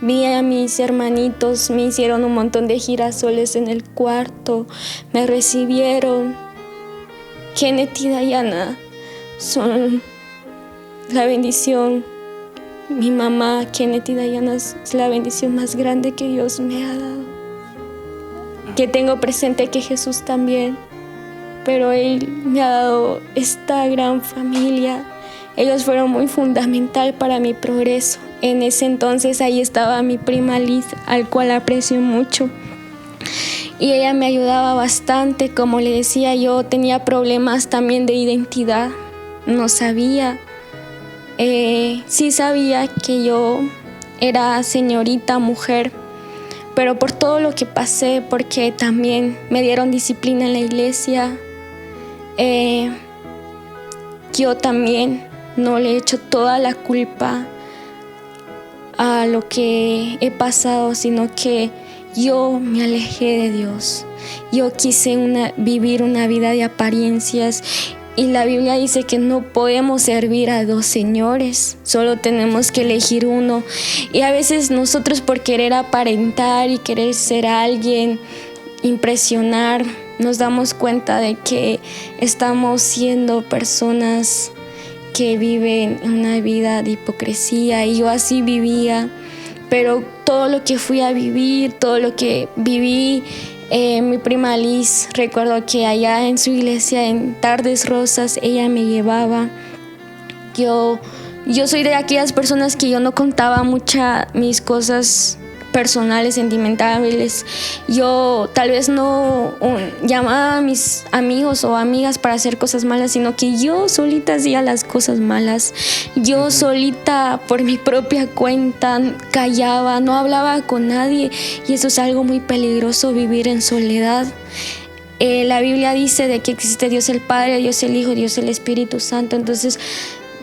vi a mis hermanitos, me hicieron un montón de girasoles en el cuarto, me recibieron. Kenneth y Diana son la bendición. Mi mamá, Kenneth y Diana, es la bendición más grande que Dios me ha dado. Que tengo presente que Jesús también, pero Él me ha dado esta gran familia. Ellos fueron muy fundamental para mi progreso. En ese entonces ahí estaba mi prima Liz, al cual aprecio mucho. Y ella me ayudaba bastante. Como le decía, yo tenía problemas también de identidad. No sabía. Sí sabía que yo era señorita, mujer, pero por todo lo que pasé, porque también me dieron disciplina en la iglesia, yo también no le echo toda la culpa a lo que he pasado, sino que yo me alejé de Dios. Yo quise vivir una vida de apariencias. Y la Biblia dice que no podemos servir a dos señores, solo tenemos que elegir uno. Y a veces nosotros, por querer aparentar y querer ser alguien, impresionar, nos damos cuenta de que estamos siendo personas que viven una vida de hipocresía. Y yo así vivía, pero todo lo que fui a vivir, todo lo que viví, mi prima Liz, recuerdo que allá en su iglesia, en Tardes Rosas, ella me llevaba. Yo soy de aquellas personas que yo no contaba mis cosas personales, sentimentales. Yo tal vez no llamaba a mis amigos o amigas para hacer cosas malas, sino que yo solita hacía las cosas malas. Yo solita, por mi propia cuenta, callaba, no hablaba con nadie, y eso es algo muy peligroso, vivir en soledad. La Biblia dice de que existe Dios el Padre, Dios el Hijo, Dios el Espíritu Santo. Entonces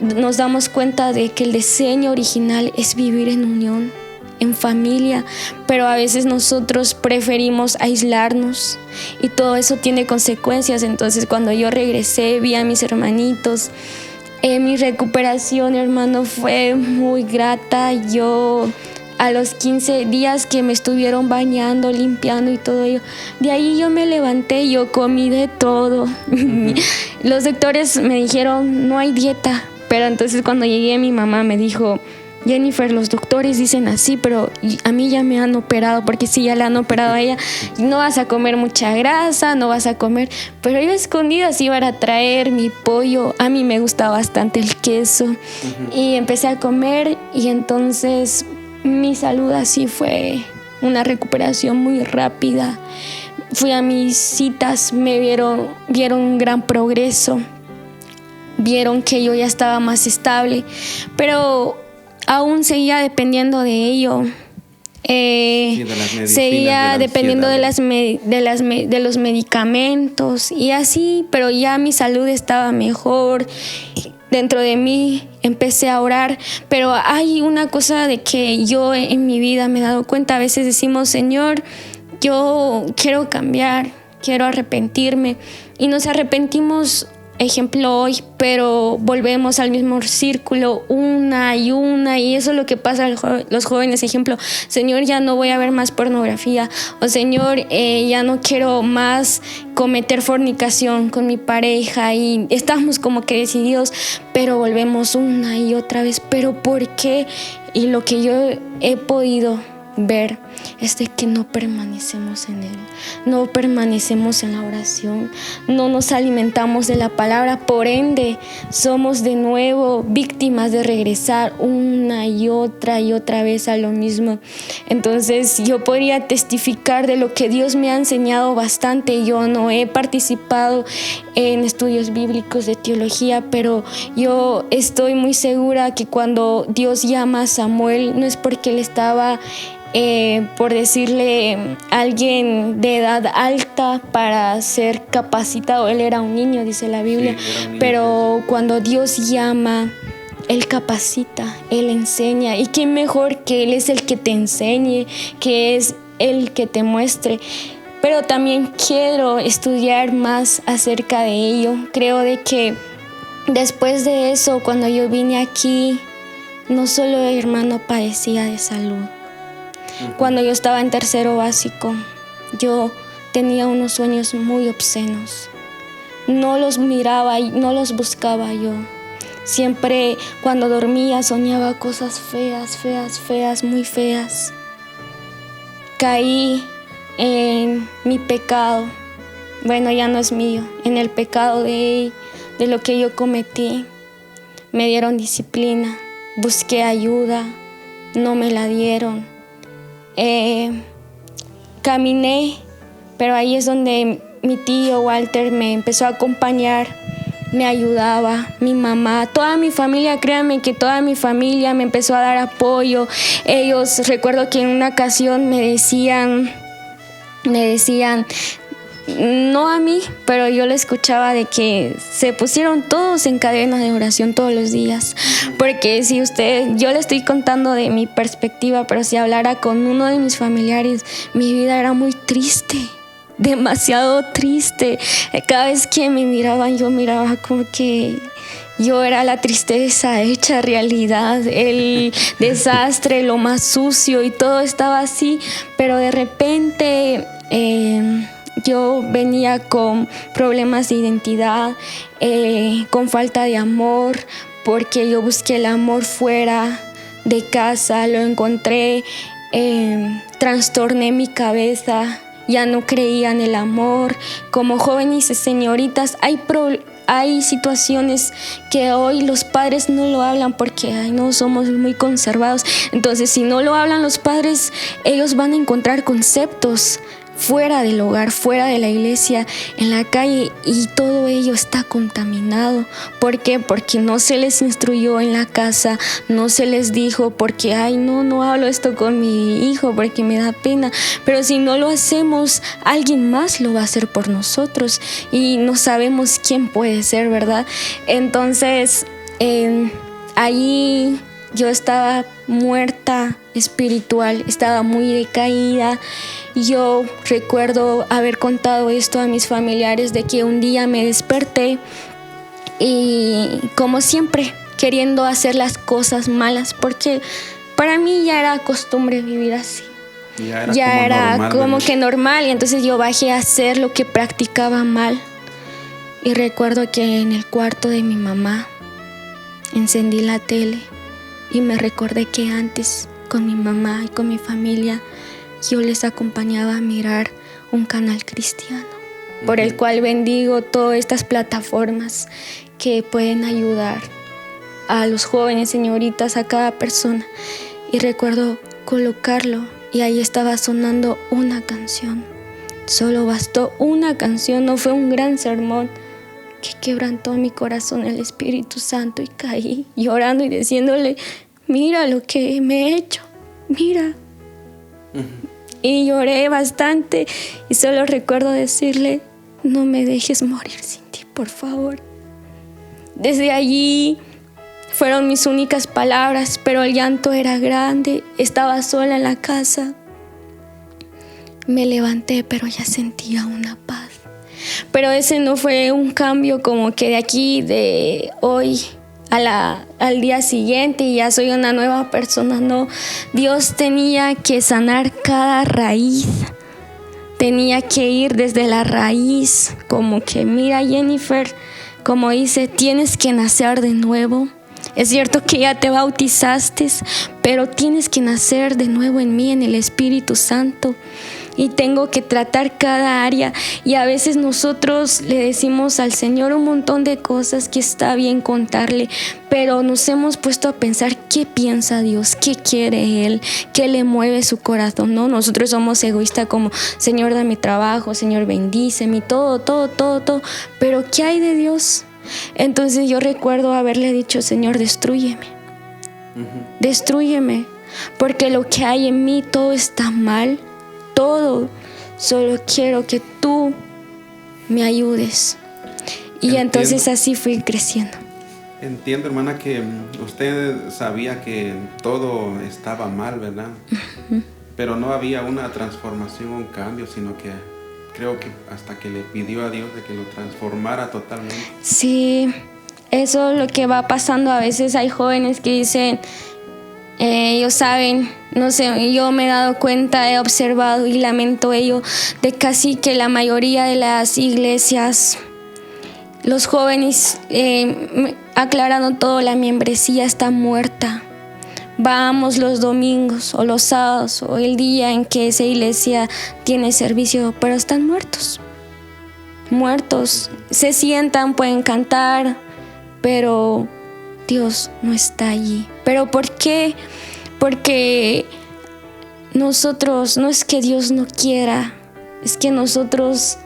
nos damos cuenta de que el diseño original es vivir en unión, en familia, pero a veces nosotros preferimos aislarnos y todo eso tiene consecuencias. Entonces cuando yo regresé, vi a mis hermanitos. Mi recuperación, hermano, fue muy grata. Yo, a los 15 días que me estuvieron bañando, limpiando y todo ello, de ahí yo me levanté, yo comí de todo. Los doctores me dijeron, no hay dieta, pero entonces cuando llegué, mi mamá me dijo: Jennifer, los doctores dicen así, pero a mí ya me han operado, porque si ya la han operado a ella, no vas a comer mucha grasa, no vas a comer. Pero yo escondidas iba a traer mi pollo, a mí me gusta bastante el queso, y empecé a comer, y entonces mi salud así fue una recuperación muy rápida. Fui a mis citas, me vieron un gran progreso, vieron que yo ya estaba más estable, pero aún seguía dependiendo de ello. Seguía dependiendo de los medicamentos y así, pero ya mi salud estaba mejor. Dentro de mí empecé a orar, pero hay una cosa de que yo en mi vida me he dado cuenta. A veces decimos: Señor, yo quiero cambiar, quiero arrepentirme, y nos arrepentimos, ejemplo, hoy, pero volvemos al mismo círculo una y eso es lo que pasa a los jóvenes. Ejemplo: Señor, ya no voy a ver más pornografía, o Señor, ya no quiero más cometer fornicación con mi pareja, y estamos como que decididos, pero volvemos una y otra vez. ¿Pero por qué? Y lo que yo he podido ver es de que no permanecemos en Él, no permanecemos en la oración, no nos alimentamos de la palabra, por ende somos de nuevo víctimas de regresar una y otra vez a lo mismo. Entonces yo podría testificar de lo que Dios me ha enseñado bastante. Yo no he participado en estudios bíblicos de teología, pero yo estoy muy segura que cuando Dios llama a Samuel no es porque él estaba por decirle alguien de edad alta para ser capacitado. Él era un niño, dice la Biblia, sí, pero cuando Dios llama, Él capacita, Él enseña, y quién mejor que Él es el que te enseñe, que es el que te muestre. Pero también quiero estudiar más acerca de ello. Creo de que después de eso, cuando yo vine aquí, no solo el hermano padecía de salud. Cuando yo estaba en tercero básico, yo tenía unos sueños muy obscenos. No los miraba y no los buscaba yo. Siempre cuando dormía soñaba cosas feas, muy feas. Caí en mi pecado. Bueno, ya no es mío. En el pecado de lo que yo cometí. Me dieron disciplina. Busqué ayuda. No me la dieron. Caminé, pero ahí es donde mi tío Walter me empezó a acompañar, me ayudaba, mi mamá, toda mi familia, créanme que toda mi familia me empezó a dar apoyo. Ellos, recuerdo que en una ocasión me decían, no a mí, pero yo le escuchaba de que se pusieron todos en cadena de oración todos los días. Porque si yo le estoy contando de mi perspectiva, pero si hablara con uno de mis familiares, mi vida era muy triste, demasiado triste. Cada vez que me miraban, yo miraba como que yo era la tristeza hecha realidad, el desastre, lo más sucio, y todo estaba así. Pero de repente yo venía con problemas de identidad, con falta de amor, porque yo busqué el amor fuera de casa, lo encontré, trastorné mi cabeza, ya no creía en el amor. Como jóvenes y señoritas, hay situaciones que hoy los padres no lo hablan porque no somos muy conservados. Entonces, si no lo hablan los padres, ellos van a encontrar conceptos fuera del hogar, fuera de la iglesia, en la calle, y todo ello está contaminado. ¿Por qué? Porque no se les instruyó en la casa, no se les dijo, porque no hablo esto con mi hijo porque me da pena. Pero si no lo hacemos, alguien más lo va a hacer por nosotros y no sabemos quién puede ser, ¿verdad? Entonces, allí yo estaba muerta espiritual, estaba muy decaída. Yo recuerdo haber contado esto a mis familiares, de que un día me desperté y, como siempre, queriendo hacer las cosas malas, porque para mí ya era costumbre vivir así. Ya era normal, como que normal, y entonces yo bajé a hacer lo que practicaba mal. Y recuerdo que en el cuarto de mi mamá encendí la tele y me recordé que antes, con mi mamá y con mi familia, yo les acompañaba a mirar un canal cristiano, por el cual bendigo todas estas plataformas que pueden ayudar a los jóvenes, señoritas, a cada persona. Y recuerdo colocarlo y ahí estaba sonando una canción. Solo bastó una canción, no fue un gran sermón, que quebrantó mi corazón el Espíritu Santo, y caí llorando y diciéndole: mira lo que me he hecho, mira. Y lloré bastante y solo recuerdo decirle: no me dejes morir sin ti, por favor. Desde allí fueron mis únicas palabras, pero el llanto era grande. Estaba sola en la casa. Me levanté, pero ya sentía una paz. Pero ese no fue un cambio como que de aquí, de hoy al día siguiente, y ya soy una nueva persona. No, Dios tenía que sanar cada raíz. Tenía que ir desde la raíz, como que, mira, Jennifer, como dice, tienes que nacer de nuevo. Es cierto que ya te bautizaste, pero tienes que nacer de nuevo en mí, en el Espíritu Santo. Y tengo que tratar cada área. Y a veces nosotros le decimos al Señor un montón de cosas que está bien contarle, pero nos hemos puesto a pensar qué piensa Dios, qué quiere Él, qué le mueve su corazón, ¿no? Nosotros somos egoístas como, Señor, dame trabajo, Señor, bendíceme, todo. Pero ¿qué hay de Dios? Entonces yo recuerdo haberle dicho, Señor, destrúyeme. Destrúyeme, porque lo que hay en mí todo está mal. Todo, solo quiero que tú me ayudes. Y entonces así fui creciendo. Entiendo, hermana, que usted sabía que todo estaba mal, ¿verdad? Pero no había una transformación, un cambio, sino que creo que hasta que le pidió a Dios de que lo transformara totalmente. Sí, eso es lo que va pasando. A veces hay jóvenes que dicen, ellos saben, no sé, yo me he dado cuenta, he observado y lamento ello, de casi que la mayoría de las iglesias, los jóvenes, aclarando todo, la membresía está muerta. Vamos los domingos o los sábados o el día en que esa iglesia tiene servicio, pero están muertos. Se sientan, pueden cantar, pero Dios no está allí. ¿Pero por qué? Porque nosotros, no es que Dios no quiera, es que nosotros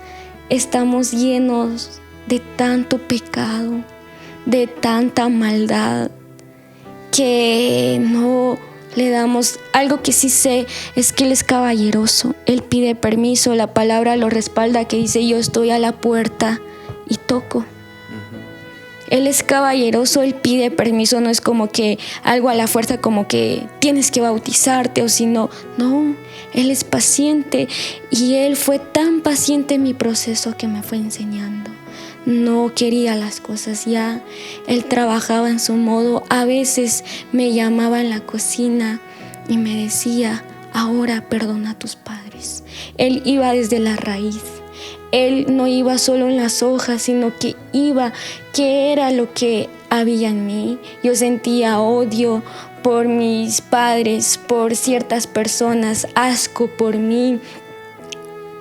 estamos llenos de tanto pecado, de tanta maldad, que no le damos. Algo que sí sé es que Él es caballeroso, Él pide permiso, la palabra lo respalda, que dice, yo estoy a la puerta y toco. Él es caballeroso, Él pide permiso, no es como que algo a la fuerza, como que tienes que bautizarte o si no. No, Él es paciente y Él fue tan paciente en mi proceso que me fue enseñando. No quería las cosas ya, Él trabajaba en su modo. A veces me llamaba en la cocina y me decía, ahora perdona a tus padres. Él iba desde la raíz. Él no iba solo en las hojas, sino que iba, ¿qué era lo que había en mí? Yo sentía odio por mis padres, por ciertas personas, asco por mí.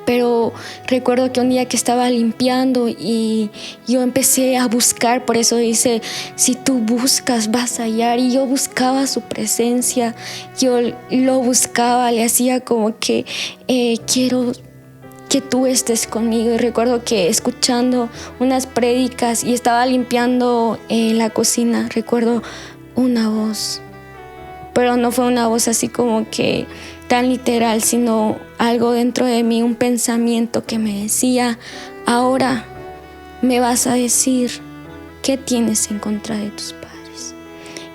Pero recuerdo que un día que estaba limpiando y yo empecé a buscar, por eso dice, si tú buscas vas a hallar. Y yo buscaba su presencia, yo lo buscaba, le hacía como que quiero que tú estés conmigo. Y recuerdo que escuchando unas prédicas y estaba limpiando la cocina, recuerdo una voz, pero no fue una voz así como que tan literal, sino algo dentro de mí, un pensamiento que me decía, ahora me vas a decir qué tienes en contra de tus padres.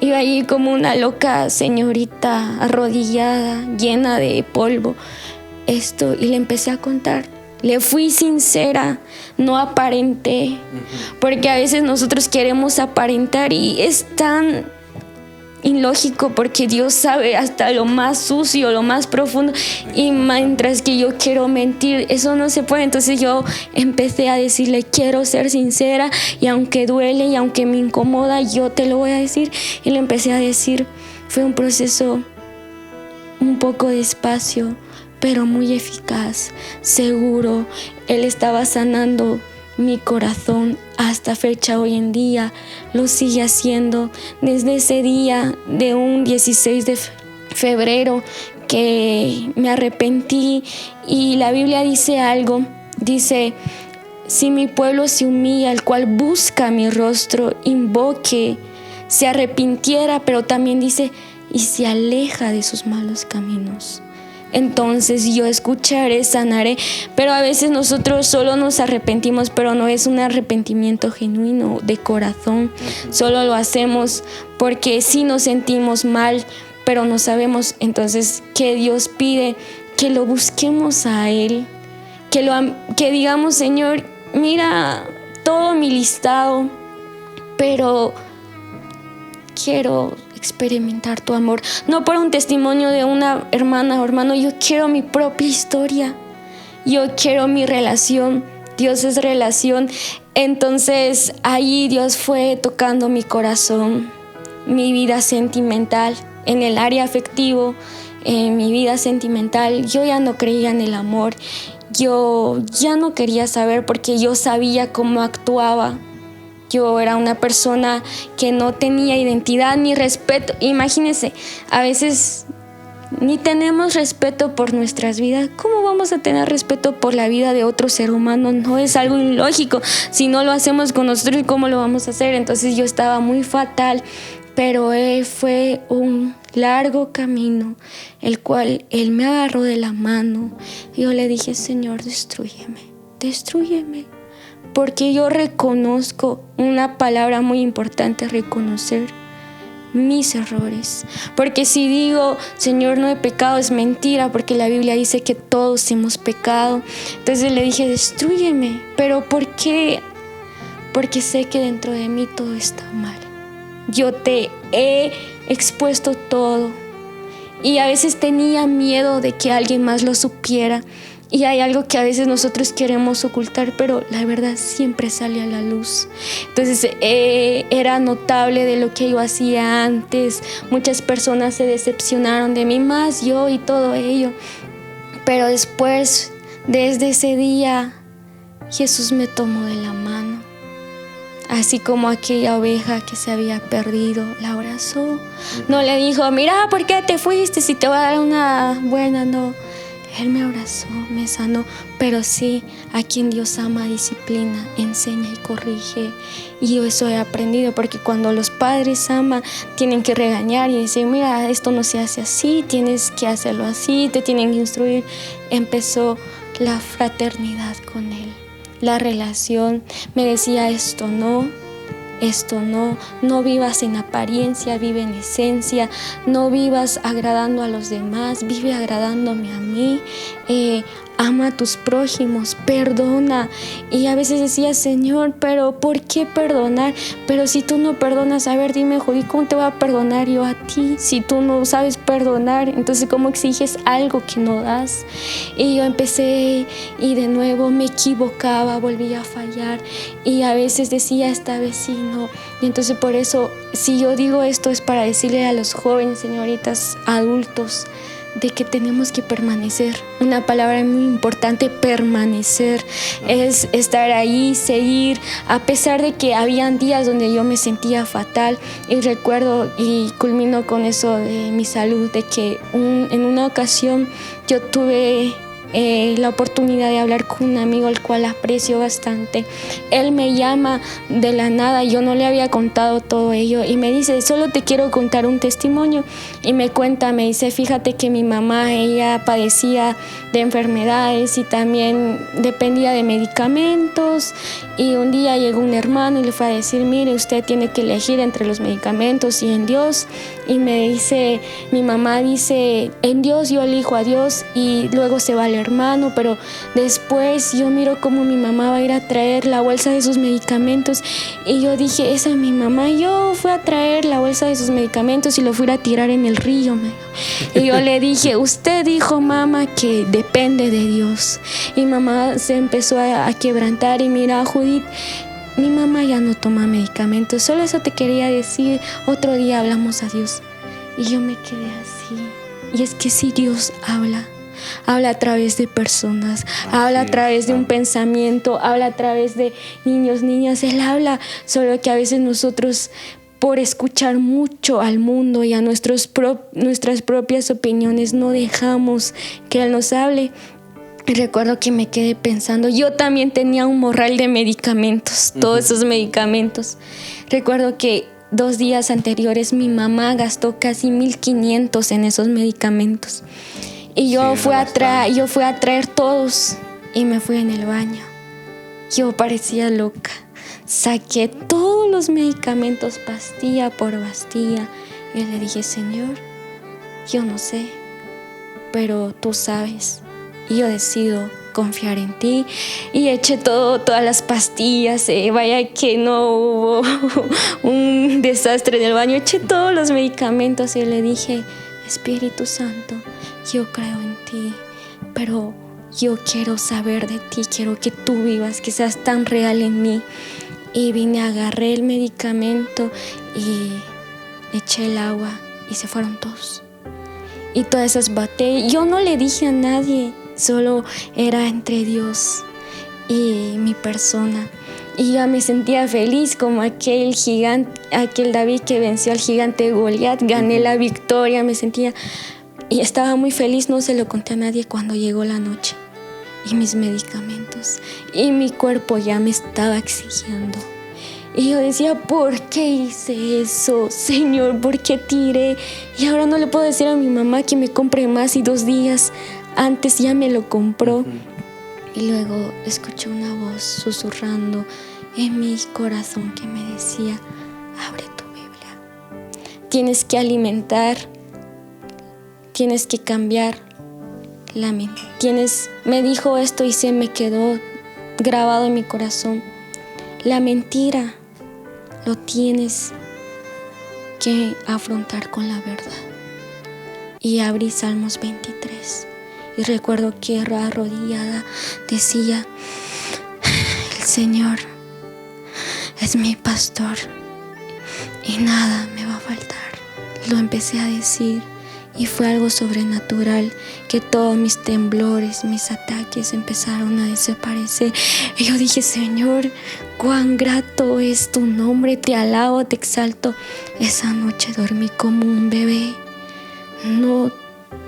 Iba allí como una loca señorita arrodillada, llena de polvo, y le empecé a contar. Le fui sincera, no aparenté, porque a veces nosotros queremos aparentar y es tan ilógico, porque Dios sabe hasta lo más sucio, lo más profundo, y mientras que yo quiero mentir, eso no se puede. Entonces yo empecé a decirle, quiero ser sincera, y aunque duele y aunque me incomoda, yo te lo voy a decir. Y le empecé a decir. Fue un proceso un poco despacio, pero muy eficaz, seguro. Él estaba sanando mi corazón hasta fecha hoy en día, lo sigue haciendo. Desde ese día de un 16 de febrero que me arrepentí, y la Biblia dice algo, dice, si mi pueblo se humilla, el cual busca mi rostro, invoque, se arrepintiera, pero también dice, y se aleja de sus malos caminos, entonces yo escucharé, sanaré. Pero a veces nosotros solo nos arrepentimos, pero no es un arrepentimiento genuino de corazón. Solo lo hacemos porque sí nos sentimos mal, pero no sabemos. Entonces, ¿qué Dios pide? Que lo busquemos a Él, que digamos, Señor, mira todo mi listado, pero quiero experimentar tu amor, no por un testimonio de una hermana o hermano. Yo quiero mi propia historia, yo quiero mi relación. Dios es relación. Entonces ahí Dios fue tocando mi corazón mi vida sentimental, en el área afectivo, en mi vida sentimental, yo ya no creía en el amor. Yo ya no quería saber porque yo sabía cómo actuaba. Yo era una persona que no tenía identidad ni respeto. Imagínense, a veces ni tenemos respeto por nuestras vidas. ¿Cómo vamos a tener respeto por la vida de otro ser humano? No, es algo ilógico. Si no lo hacemos con nosotros, ¿cómo lo vamos a hacer? Entonces yo estaba muy fatal, pero fue un largo camino, el cual Él me agarró de la mano. Yo le dije, Señor, destrúyeme. Porque yo reconozco una palabra muy importante, reconocer mis errores. Porque si digo, Señor, no he pecado, es mentira, porque la Biblia dice que todos hemos pecado. Entonces le dije, destrúyeme. ¿Pero por qué? Porque sé que dentro de mí todo está mal. Yo te he expuesto todo. Y a veces tenía miedo de que alguien más lo supiera. Y hay algo que a veces nosotros queremos ocultar, pero la verdad siempre sale a la luz. Entonces era notable de lo que yo hacía antes. Muchas personas se decepcionaron de mí, más yo y todo ello. Pero después, desde ese día, Jesús me tomó de la mano. Así como aquella oveja que se había perdido, la abrazó. No le dijo, mira, ¿por qué te fuiste? Si te voy a dar una buena, no. Él me abrazó, me sanó, pero sí, a quien Dios ama, disciplina, enseña y corrige. Y yo eso he aprendido, porque cuando los padres aman, tienen que regañar y decir, mira, esto no se hace así, tienes que hacerlo así, te tienen que instruir. Empezó la fraternidad con Él, la relación. Me decía, esto no, no vivas en apariencia, vive en esencia, no vivas agradando a los demás, vive agradándome a mí, ama a tus prójimos, perdona. Y a veces decía, Señor, pero ¿por qué perdonar? Pero si tú no perdonas, a ver, dime, Judí, ¿cómo te voy a perdonar yo a ti? Si tú no sabes perdonar, entonces ¿cómo exiges algo que no das? Y yo empecé y de nuevo me equivocaba, volvía a fallar y a veces decía, esta vez sí, no. Y entonces por eso, si yo digo esto es para decirle a los jóvenes, señoritas, adultos, de que tenemos que permanecer. Una palabra muy importante, permanecer, es estar ahí, seguir, a pesar de que habían días donde yo me sentía fatal. Y recuerdo, y culmino con eso de mi salud, de que en una ocasión yo tuve la oportunidad de hablar con un amigo al cual aprecio bastante. Él me llama de la nada, yo no le había contado todo ello y me dice, solo te quiero contar un testimonio. Y me cuenta, me dice, fíjate que mi mamá, ella padecía de enfermedades y también dependía de medicamentos, y un día llegó un hermano y le fue a decir, mire, usted tiene que elegir entre los medicamentos y en Dios. Y me dice, mi mamá dice, en Dios yo elijo a Dios, y luego se va el hermano, pero después yo miro cómo mi mamá va a ir a traer la bolsa de sus medicamentos, y yo dije, esa es mi mamá. Yo fui a traer la bolsa de sus medicamentos y lo fui a tirar en el río, y yo le dije, usted dijo, mamá, que depende de Dios. Y mamá se empezó a quebrantar y mira, Judith, mi mamá ya no toma medicamentos, solo eso te quería decir, otro día hablamos a Dios. Y yo me quedé así. Y es que si Dios habla a través de personas, habla a través de un pensamiento, habla a través de niños, niñas, Él habla, solo que a veces nosotros, por escuchar mucho al mundo y a nuestras propias opiniones, no dejamos que Él nos hable. Y recuerdo que me quedé pensando, yo también tenía un morral de medicamentos, todos esos medicamentos. Recuerdo que 2 días anteriores mi mamá gastó casi 1,500 en esos medicamentos. Y yo fui a traer todos y me fui en el baño. Yo parecía loca. Saqué todos los medicamentos, pastilla por pastilla. Y le dije, Señor, yo no sé, pero tú sabes. Y yo decido confiar en ti. Y eché todas las pastillas. Vaya que no hubo un desastre en el baño. Eché todos los medicamentos y le dije, Espíritu Santo, yo creo en ti, pero yo quiero saber de ti. Quiero que tú vivas, que seas tan real en mí. Y vine, agarré el medicamento y eché el agua y se fueron todos. Y todas esas botellas, yo no le dije a nadie, solo era entre Dios y mi persona. Y ya me sentía feliz como aquel gigante, aquel David que venció al gigante Goliat. Gané la victoria, me sentía y estaba muy feliz. No se lo conté a nadie cuando llegó la noche y mis medicamentos. Y mi cuerpo ya me estaba exigiendo. Y yo decía, ¿por qué hice eso? Señor, ¿por qué tiré? Y ahora no le puedo decir a mi mamá que me compre más y 2 días antes ya me lo compró. Y luego escuché una voz susurrando en mi corazón que me decía, abre tu Biblia. Tienes que alimentar, tienes que cambiar la mente. Me dijo esto y se me quedó grabado en mi corazón. La mentira lo tienes que afrontar con la verdad. Y abrí Salmos 23. Y recuerdo que arrodillada decía, el Señor es mi pastor y nada me va a faltar. Lo empecé a decir y fue algo sobrenatural, que todos mis temblores, mis ataques empezaron a desaparecer. Y yo dije, Señor, cuán grato es tu nombre, te alabo, te exalto. Esa noche dormí como un bebé. No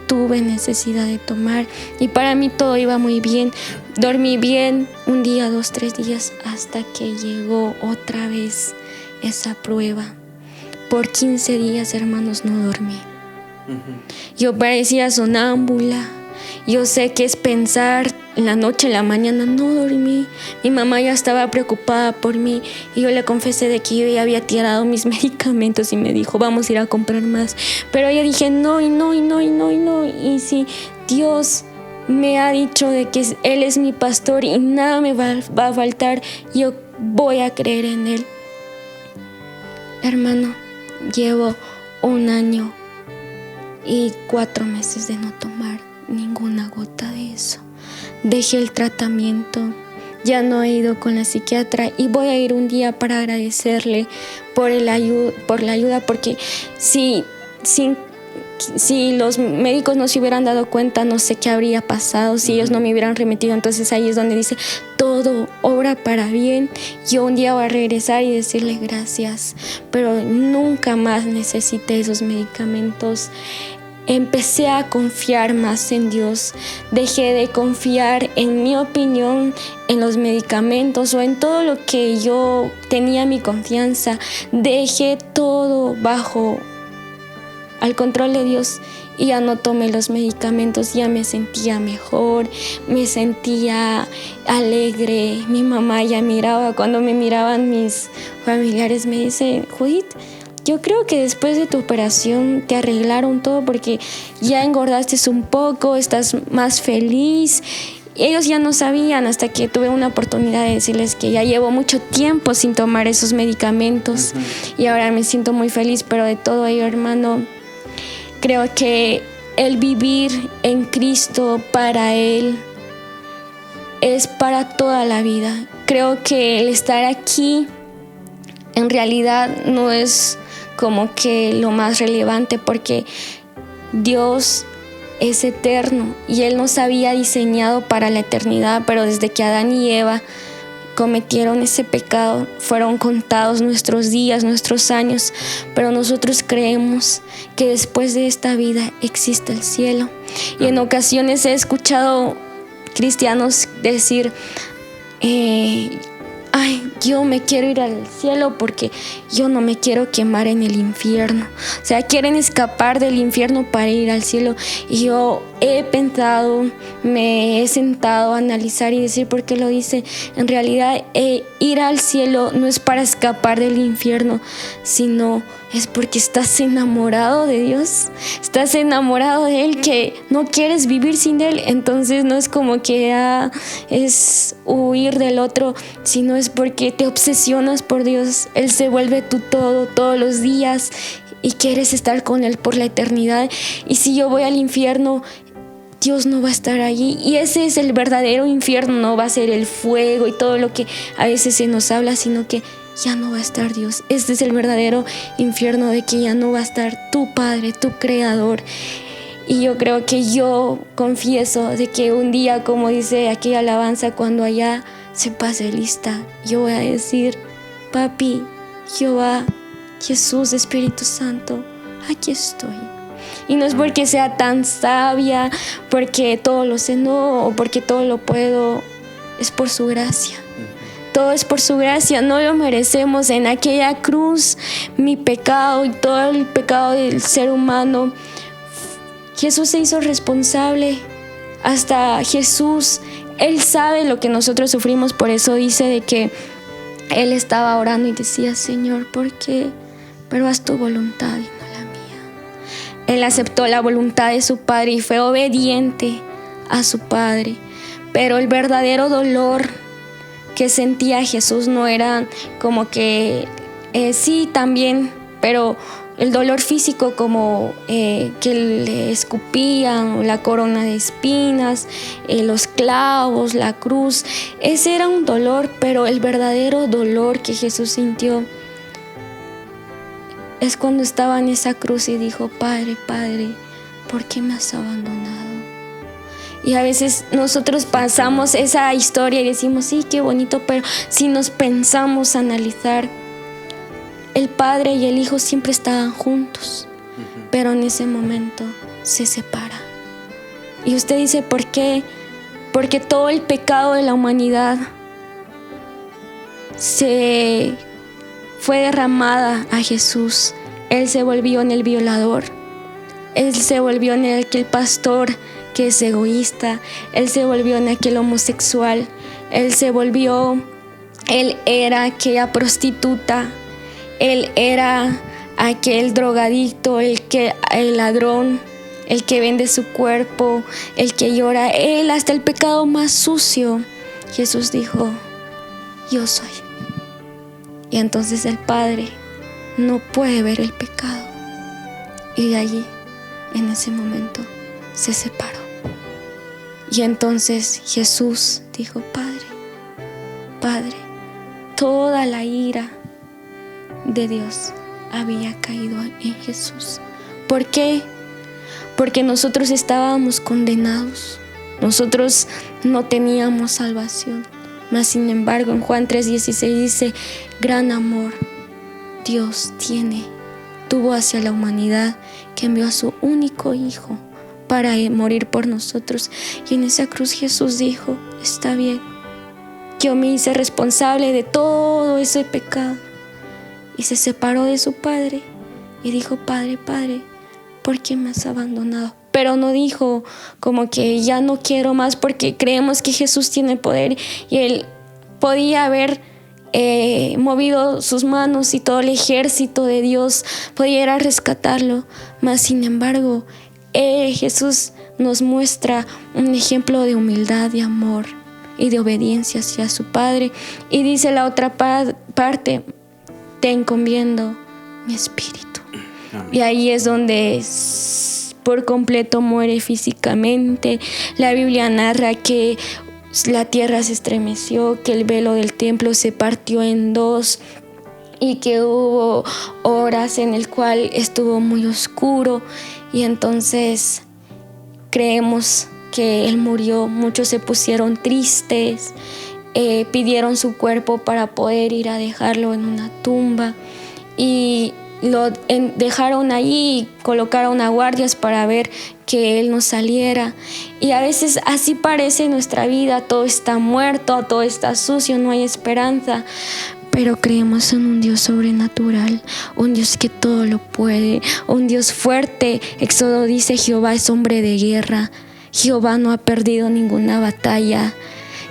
tuve necesidad de tomar y para mí todo iba muy bien. Dormí bien 1 día, 2, 3 días hasta que llegó otra vez esa prueba. Por 15 días, hermanos, no dormí. Yo parecía sonámbula. Yo sé que es pensar en la noche, en la mañana, no dormí. Mi mamá ya estaba preocupada por mí y yo le confesé de que yo ya había tirado mis medicamentos y me dijo, vamos a ir a comprar más. Pero ella dije, no. Y si Dios me ha dicho de que Él es mi pastor y nada me va a faltar, yo voy a creer en Él. Hermano, llevo 1 año y 4 meses de no tomar ninguna gota de eso. Dejé el tratamiento, ya no he ido con la psiquiatra y voy a ir un día para agradecerle por la ayuda, porque si los médicos no se hubieran dado cuenta, no sé qué habría pasado si ellos no me hubieran remitido. Entonces ahí es donde dice, todo obra para bien. Yo un día voy a regresar y decirle gracias, pero nunca más necesité esos medicamentos. Empecé a confiar más en Dios. Dejé de confiar en mi opinión, en los medicamentos o en todo lo que yo tenía mi confianza. Dejé todo bajo al control de Dios y ya no tomé los medicamentos. Ya me sentía mejor, me sentía alegre. Mi mamá ya miraba, cuando me miraban mis familiares me dice, Judith, yo creo que después de tu operación te arreglaron todo porque ya engordaste un poco, estás más feliz. Ellos ya no sabían hasta que tuve una oportunidad de decirles que ya llevo mucho tiempo sin tomar esos medicamentos y ahora me siento muy feliz. Pero de todo ello, hermano, creo que el vivir en Cristo para Él es para toda la vida. Creo que el estar aquí en realidad no es como que lo más relevante, porque Dios es eterno y Él nos había diseñado para la eternidad, pero desde que Adán y Eva cometieron ese pecado, fueron contados nuestros días, nuestros años, pero nosotros creemos que después de esta vida existe el cielo. Y en ocasiones he escuchado cristianos decir, yo me quiero ir al cielo porque yo no me quiero quemar en el infierno. O sea, quieren escapar del infierno para ir al cielo. Y yo he pensado, me he sentado a analizar y decir por qué lo dice. En realidad, ir al cielo no es para escapar del infierno, sino es porque estás enamorado de Dios, estás enamorado de Él, que no quieres vivir sin Él. Entonces no es como que es huir del otro, sino es porque te obsesionas por Dios. Él se vuelve tu todo, todos los días, y quieres estar con Él por la eternidad. Y si yo voy al infierno, Dios no va a estar allí, y ese es el verdadero infierno. No va a ser el fuego y todo lo que a veces se nos habla, sino que ya no va a estar Dios. Este es el verdadero infierno, de que ya no va a estar tu Padre, tu Creador. Y yo creo que yo confieso de que un día, como dice aquella alabanza, cuando allá se pase lista, yo voy a decir: Papi, Jehová, Jesús, Espíritu Santo, aquí estoy. Y no es porque sea tan sabia, porque todo lo sé, no, o porque todo lo puedo, es por su gracia. Todo es por su gracia, no lo merecemos. En aquella cruz, mi pecado y todo el pecado del ser humano, Jesús se hizo responsable. Hasta Jesús, Él sabe lo que nosotros sufrimos. Por eso dice de que Él estaba orando y decía: Señor, ¿por qué? Pero haz tu voluntad y no la mía. Él aceptó la voluntad de su Padre y fue obediente a su Padre. Pero el verdadero dolor que sentía Jesús no era como que, sí, también, pero el dolor físico, como que le escupían, la corona de espinas, los clavos, la cruz. Ese era un dolor, pero el verdadero dolor que Jesús sintió es cuando estaba en esa cruz y dijo: Padre, Padre, ¿por qué me has abandonado? Y a veces nosotros pasamos esa historia y decimos: sí, qué bonito, pero si nos pensamos analizar, el Padre y el Hijo siempre estaban juntos, pero en ese momento se separa. Y usted dice: ¿por qué? Porque todo el pecado de la humanidad se fue derramada a Jesús. Él se volvió en el violador, Él se volvió en aquel pastor que es egoísta, Él se volvió en aquel homosexual, Él era aquella prostituta, Él era aquel drogadicto, el ladrón, el que vende su cuerpo, el que llora. Él, hasta el pecado más sucio, Jesús dijo: yo soy. Y entonces el Padre no puede ver el pecado. Y de allí, en ese momento, se separó. Y entonces Jesús dijo: Padre, Padre, toda la ira de Dios había caído en Jesús. ¿Por qué? Porque nosotros estábamos condenados. Nosotros no teníamos salvación. Mas sin embargo, en Juan 3:16 dice: gran amor Dios tuvo hacia la humanidad, que envió a su único Hijo para morir por nosotros. Y en esa cruz Jesús dijo: está bien, yo me hice responsable de todo ese pecado. Y se separó de su Padre y dijo: Padre, Padre, ¿por qué me has abandonado? Pero no dijo como que ya no quiero más, porque creemos que Jesús tiene poder y Él podía haber movido sus manos y todo el ejército de Dios podía ir a rescatarlo. Mas sin embargo, Jesús nos muestra un ejemplo de humildad, de amor y de obediencia hacia su Padre. Y dice la otra parte: te encomiendo mi espíritu. Amén. Y ahí es donde por completo muere físicamente. La Biblia narra que la tierra se estremeció, que el velo del templo se partió en dos y que hubo horas en el cual estuvo muy oscuro. Y entonces creemos que Él murió. Muchos se pusieron tristes, pidieron su cuerpo para poder ir a dejarlo en una tumba y lo dejaron ahí y colocaron a guardias para ver que Él no saliera. Y a veces así parece nuestra vida: todo está muerto, todo está sucio, no hay esperanza. Pero creemos en un Dios sobrenatural, un Dios que todo lo puede, un Dios fuerte. Éxodo dice: Jehová es hombre de guerra. Jehová no ha perdido ninguna batalla.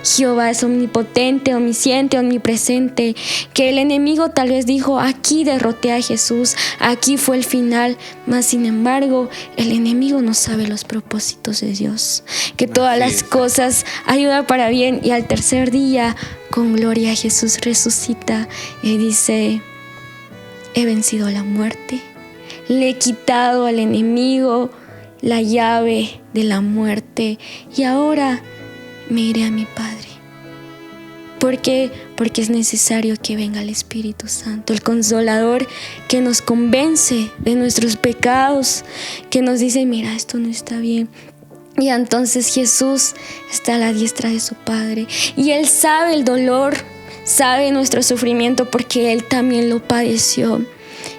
Jehová es omnipotente, omnisciente, omnipresente. Que el enemigo tal vez dijo: aquí derroté a Jesús, aquí fue el final. Mas sin embargo, el enemigo no sabe los propósitos de Dios, que todas las cosas ayudan para bien. Y al tercer día, con gloria, Jesús resucita y dice: he vencido la muerte, le he quitado al enemigo la llave de la muerte, y ahora me iré a mi Padre. ¿Por qué? Porque es necesario que venga el Espíritu Santo, el Consolador, que nos convence de nuestros pecados, que nos dice, mira, esto no está bien. Y entonces Jesús está a la diestra de su Padre. Y Él sabe el dolor, sabe nuestro sufrimiento, porque Él también lo padeció.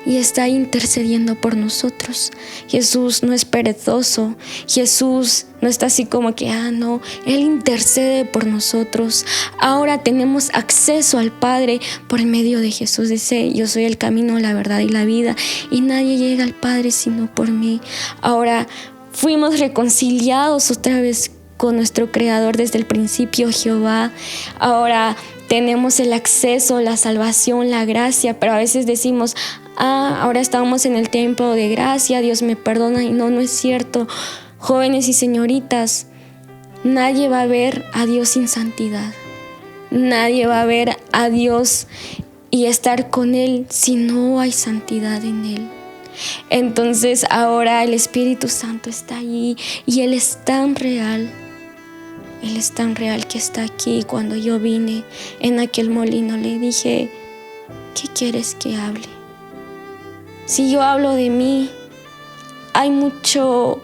Y está intercediendo por nosotros. Jesús no es perezoso. Jesús no está así como que, no. Él intercede por nosotros. Ahora tenemos acceso al Padre por medio de Jesús. Dice, yo soy el camino, la verdad y la vida. Y nadie llega al Padre sino por mí. Ahora fuimos reconciliados otra vez con nuestro Creador desde el principio, Jehová. Ahora tenemos el acceso, la salvación, la gracia, pero a veces decimos, ahora estamos en el templo de gracia, Dios me perdona, y no es cierto. Jóvenes y señoritas, nadie va a ver a Dios sin santidad. Nadie va a ver a Dios y estar con Él si no hay santidad en Él. Entonces ahora el Espíritu Santo está allí y Él es tan real. Él es tan real que está aquí. Cuando yo vine en aquel molino le dije, ¿qué quieres que hable? Si yo hablo de mí, hay mucho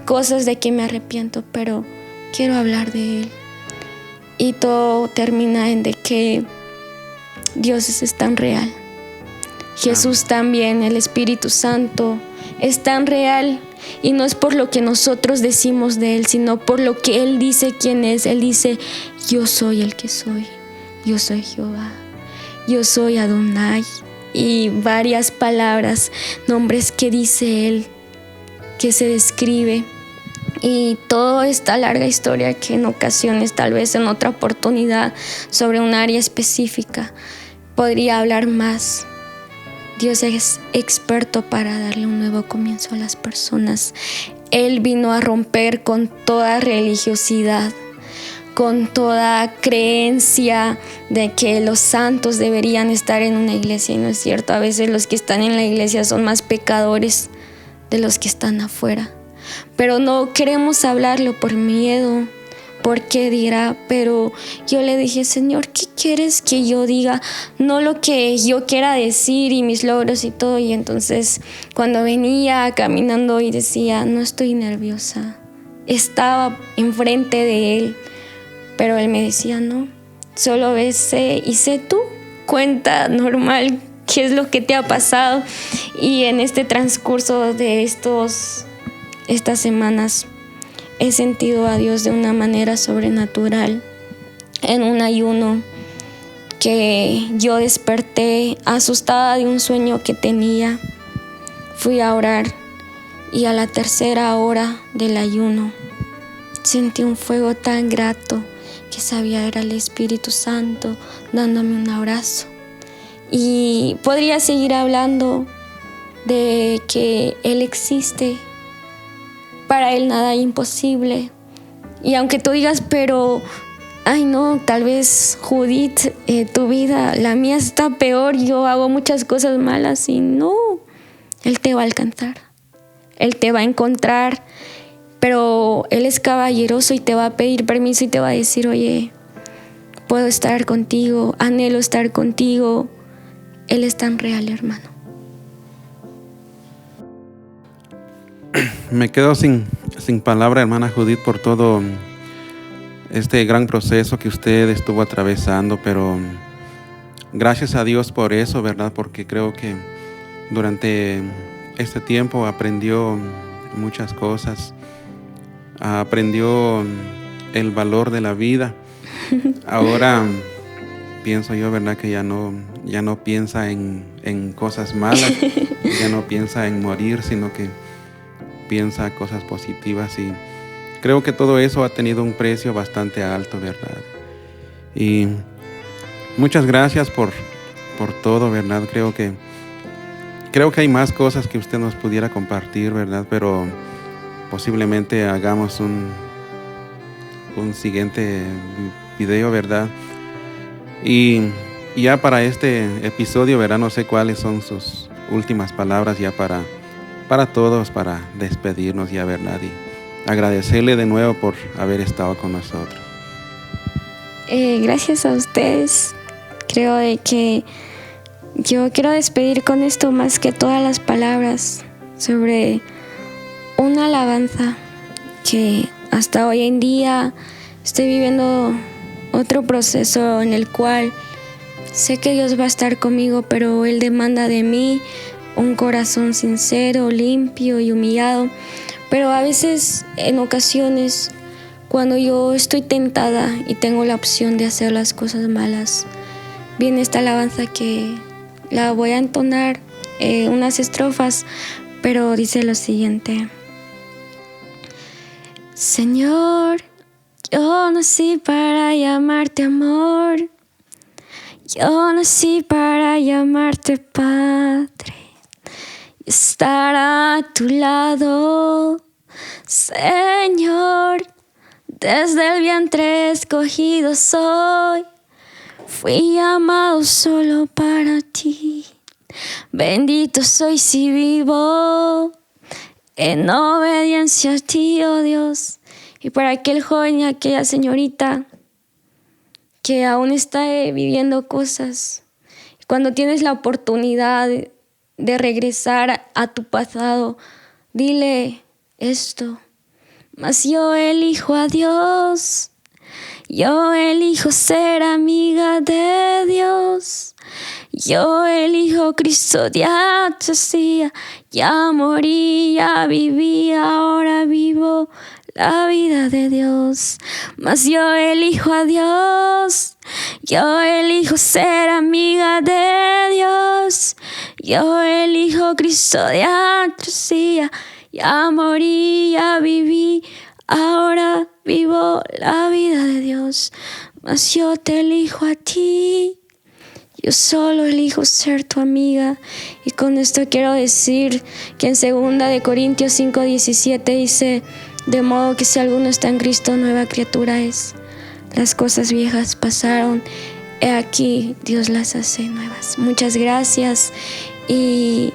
cosas de que me arrepiento, pero quiero hablar de Él. Y todo termina en de que Dios es tan real. Jesús también, el Espíritu Santo, es tan real. Y no es por lo que nosotros decimos de Él, sino por lo que Él dice quién es. Él dice, yo soy el que soy. Yo soy Jehová. Yo soy Adonai. Y varias palabras, nombres que dice Él, que se describe. Y toda esta larga historia que en ocasiones, tal vez en otra oportunidad, sobre un área específica, podría hablar más. Dios es experto para darle un nuevo comienzo a las personas. Él vino a romper con toda religiosidad, con toda creencia de que los santos deberían estar en una iglesia, y no es cierto. A veces los que están en la iglesia son más pecadores de los que están afuera. Pero no queremos hablarlo por miedo, porque dirá. Pero yo le dije, Señor, ¿qué quieres que yo diga? No lo que yo quiera decir y mis logros y todo. Y entonces cuando venía caminando y decía, no estoy nerviosa, estaba enfrente de Él, pero Él me decía, no, solo sé tú, cuenta normal qué es lo que te ha pasado. Y en este transcurso de estas semanas he sentido a Dios de una manera sobrenatural. En un ayuno que yo desperté asustada de un sueño que tenía, fui a orar y a la 3ª hora del ayuno sentí un fuego tan grato que sabía era el Espíritu Santo dándome un abrazo. Y podría seguir hablando de que Él existe. Para Él nada es imposible. Y aunque tú digas, pero, no, tal vez Judith, tu vida, la mía está peor, yo hago muchas cosas malas, y no, Él te va a alcanzar. Él te va a encontrar, pero Él es caballeroso y te va a pedir permiso y te va a decir, oye, puedo estar contigo, anhelo estar contigo. Él es tan real, hermano. Me quedo sin palabra, hermana Judith, por todo este gran proceso que usted estuvo atravesando, pero gracias a Dios por eso, ¿verdad? Porque creo que durante este tiempo aprendió muchas cosas, aprendió el valor de la vida. Ahora pienso yo, ¿verdad? Que ya no piensa en cosas malas, ya no piensa en morir, sino que piensa cosas positivas, y creo que todo eso ha tenido un precio bastante alto, ¿verdad? Y muchas gracias por todo, ¿verdad? Creo que hay más cosas que usted nos pudiera compartir, ¿verdad? Pero posiblemente hagamos un siguiente video, ¿verdad? Y ya para este episodio, ¿verdad? No sé cuáles son sus últimas palabras ya para todos, para despedirnos ya, ¿verdad? Y agradecerle de nuevo por haber estado con nosotros. Gracias a ustedes. Creo de que yo quiero despedir con esto más que todas las palabras sobre una alabanza que hasta hoy en día estoy viviendo otro proceso en el cual sé que Dios va a estar conmigo, pero Él demanda de mí un corazón sincero, limpio y humillado. Pero a veces, en ocasiones, cuando yo estoy tentada y tengo la opción de hacer las cosas malas, viene esta alabanza que la voy a entonar unas estrofas, pero dice lo siguiente. Señor, yo nací para llamarte amor, yo nací para llamarte Padre, y estar a tu lado, Señor. Desde el vientre escogido soy, fui llamado solo para ti. Bendito soy si vivo en obediencia a ti, oh Dios. Y para aquel joven y aquella señorita que aún está viviendo cosas, cuando tienes la oportunidad de regresar a tu pasado, dile esto. Mas yo elijo a Dios, yo elijo ser amiga de Dios, yo elijo Cristo, ya te hacía, ya morí, ya viví, ahora vivo la vida de Dios. Mas yo elijo a Dios, yo elijo ser amiga de Dios, yo elijo Cristo, ya te hacía, ya morí, ya viví, ahora vivo la vida de Dios. Mas yo te elijo a ti, yo solo elijo ser tu amiga. Y con esto quiero decir que en 2 Corintios 5:17 dice, de modo que si alguno está en Cristo, nueva criatura es. Las cosas viejas pasaron, he aquí Dios las hace nuevas. Muchas gracias y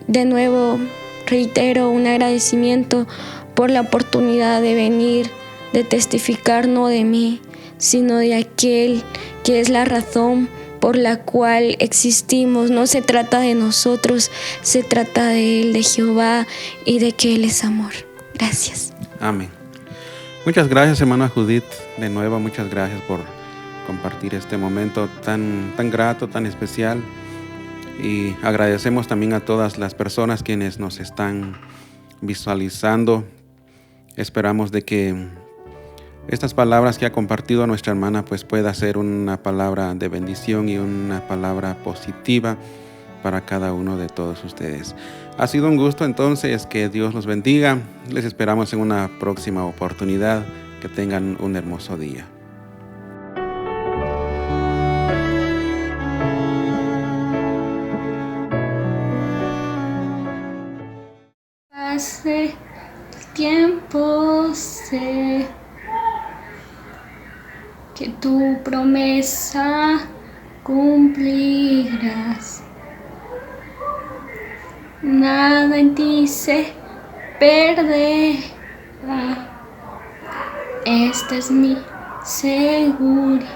de nuevo reitero un agradecimiento por la oportunidad de venir, de testificar no de mí, sino de aquel que es la razón por la cual existimos. No se trata de nosotros, se trata de Él, de Jehová, y de que Él es amor. Gracias. Amén. Muchas gracias, hermana Judith. De nuevo, muchas gracias por compartir este momento tan grato, tan especial. Y agradecemos también a todas las personas quienes nos están visualizando. Esperamos de que estas palabras que ha compartido nuestra hermana pues pueda ser una palabra de bendición y una palabra positiva para cada uno de todos ustedes. Ha sido un gusto entonces, que Dios los bendiga. Les esperamos en una próxima oportunidad. Que tengan un hermoso día. Pase el tiempo, sé que tu promesa cumplirás. Nada en ti se perderá. Esta es mi seguridad.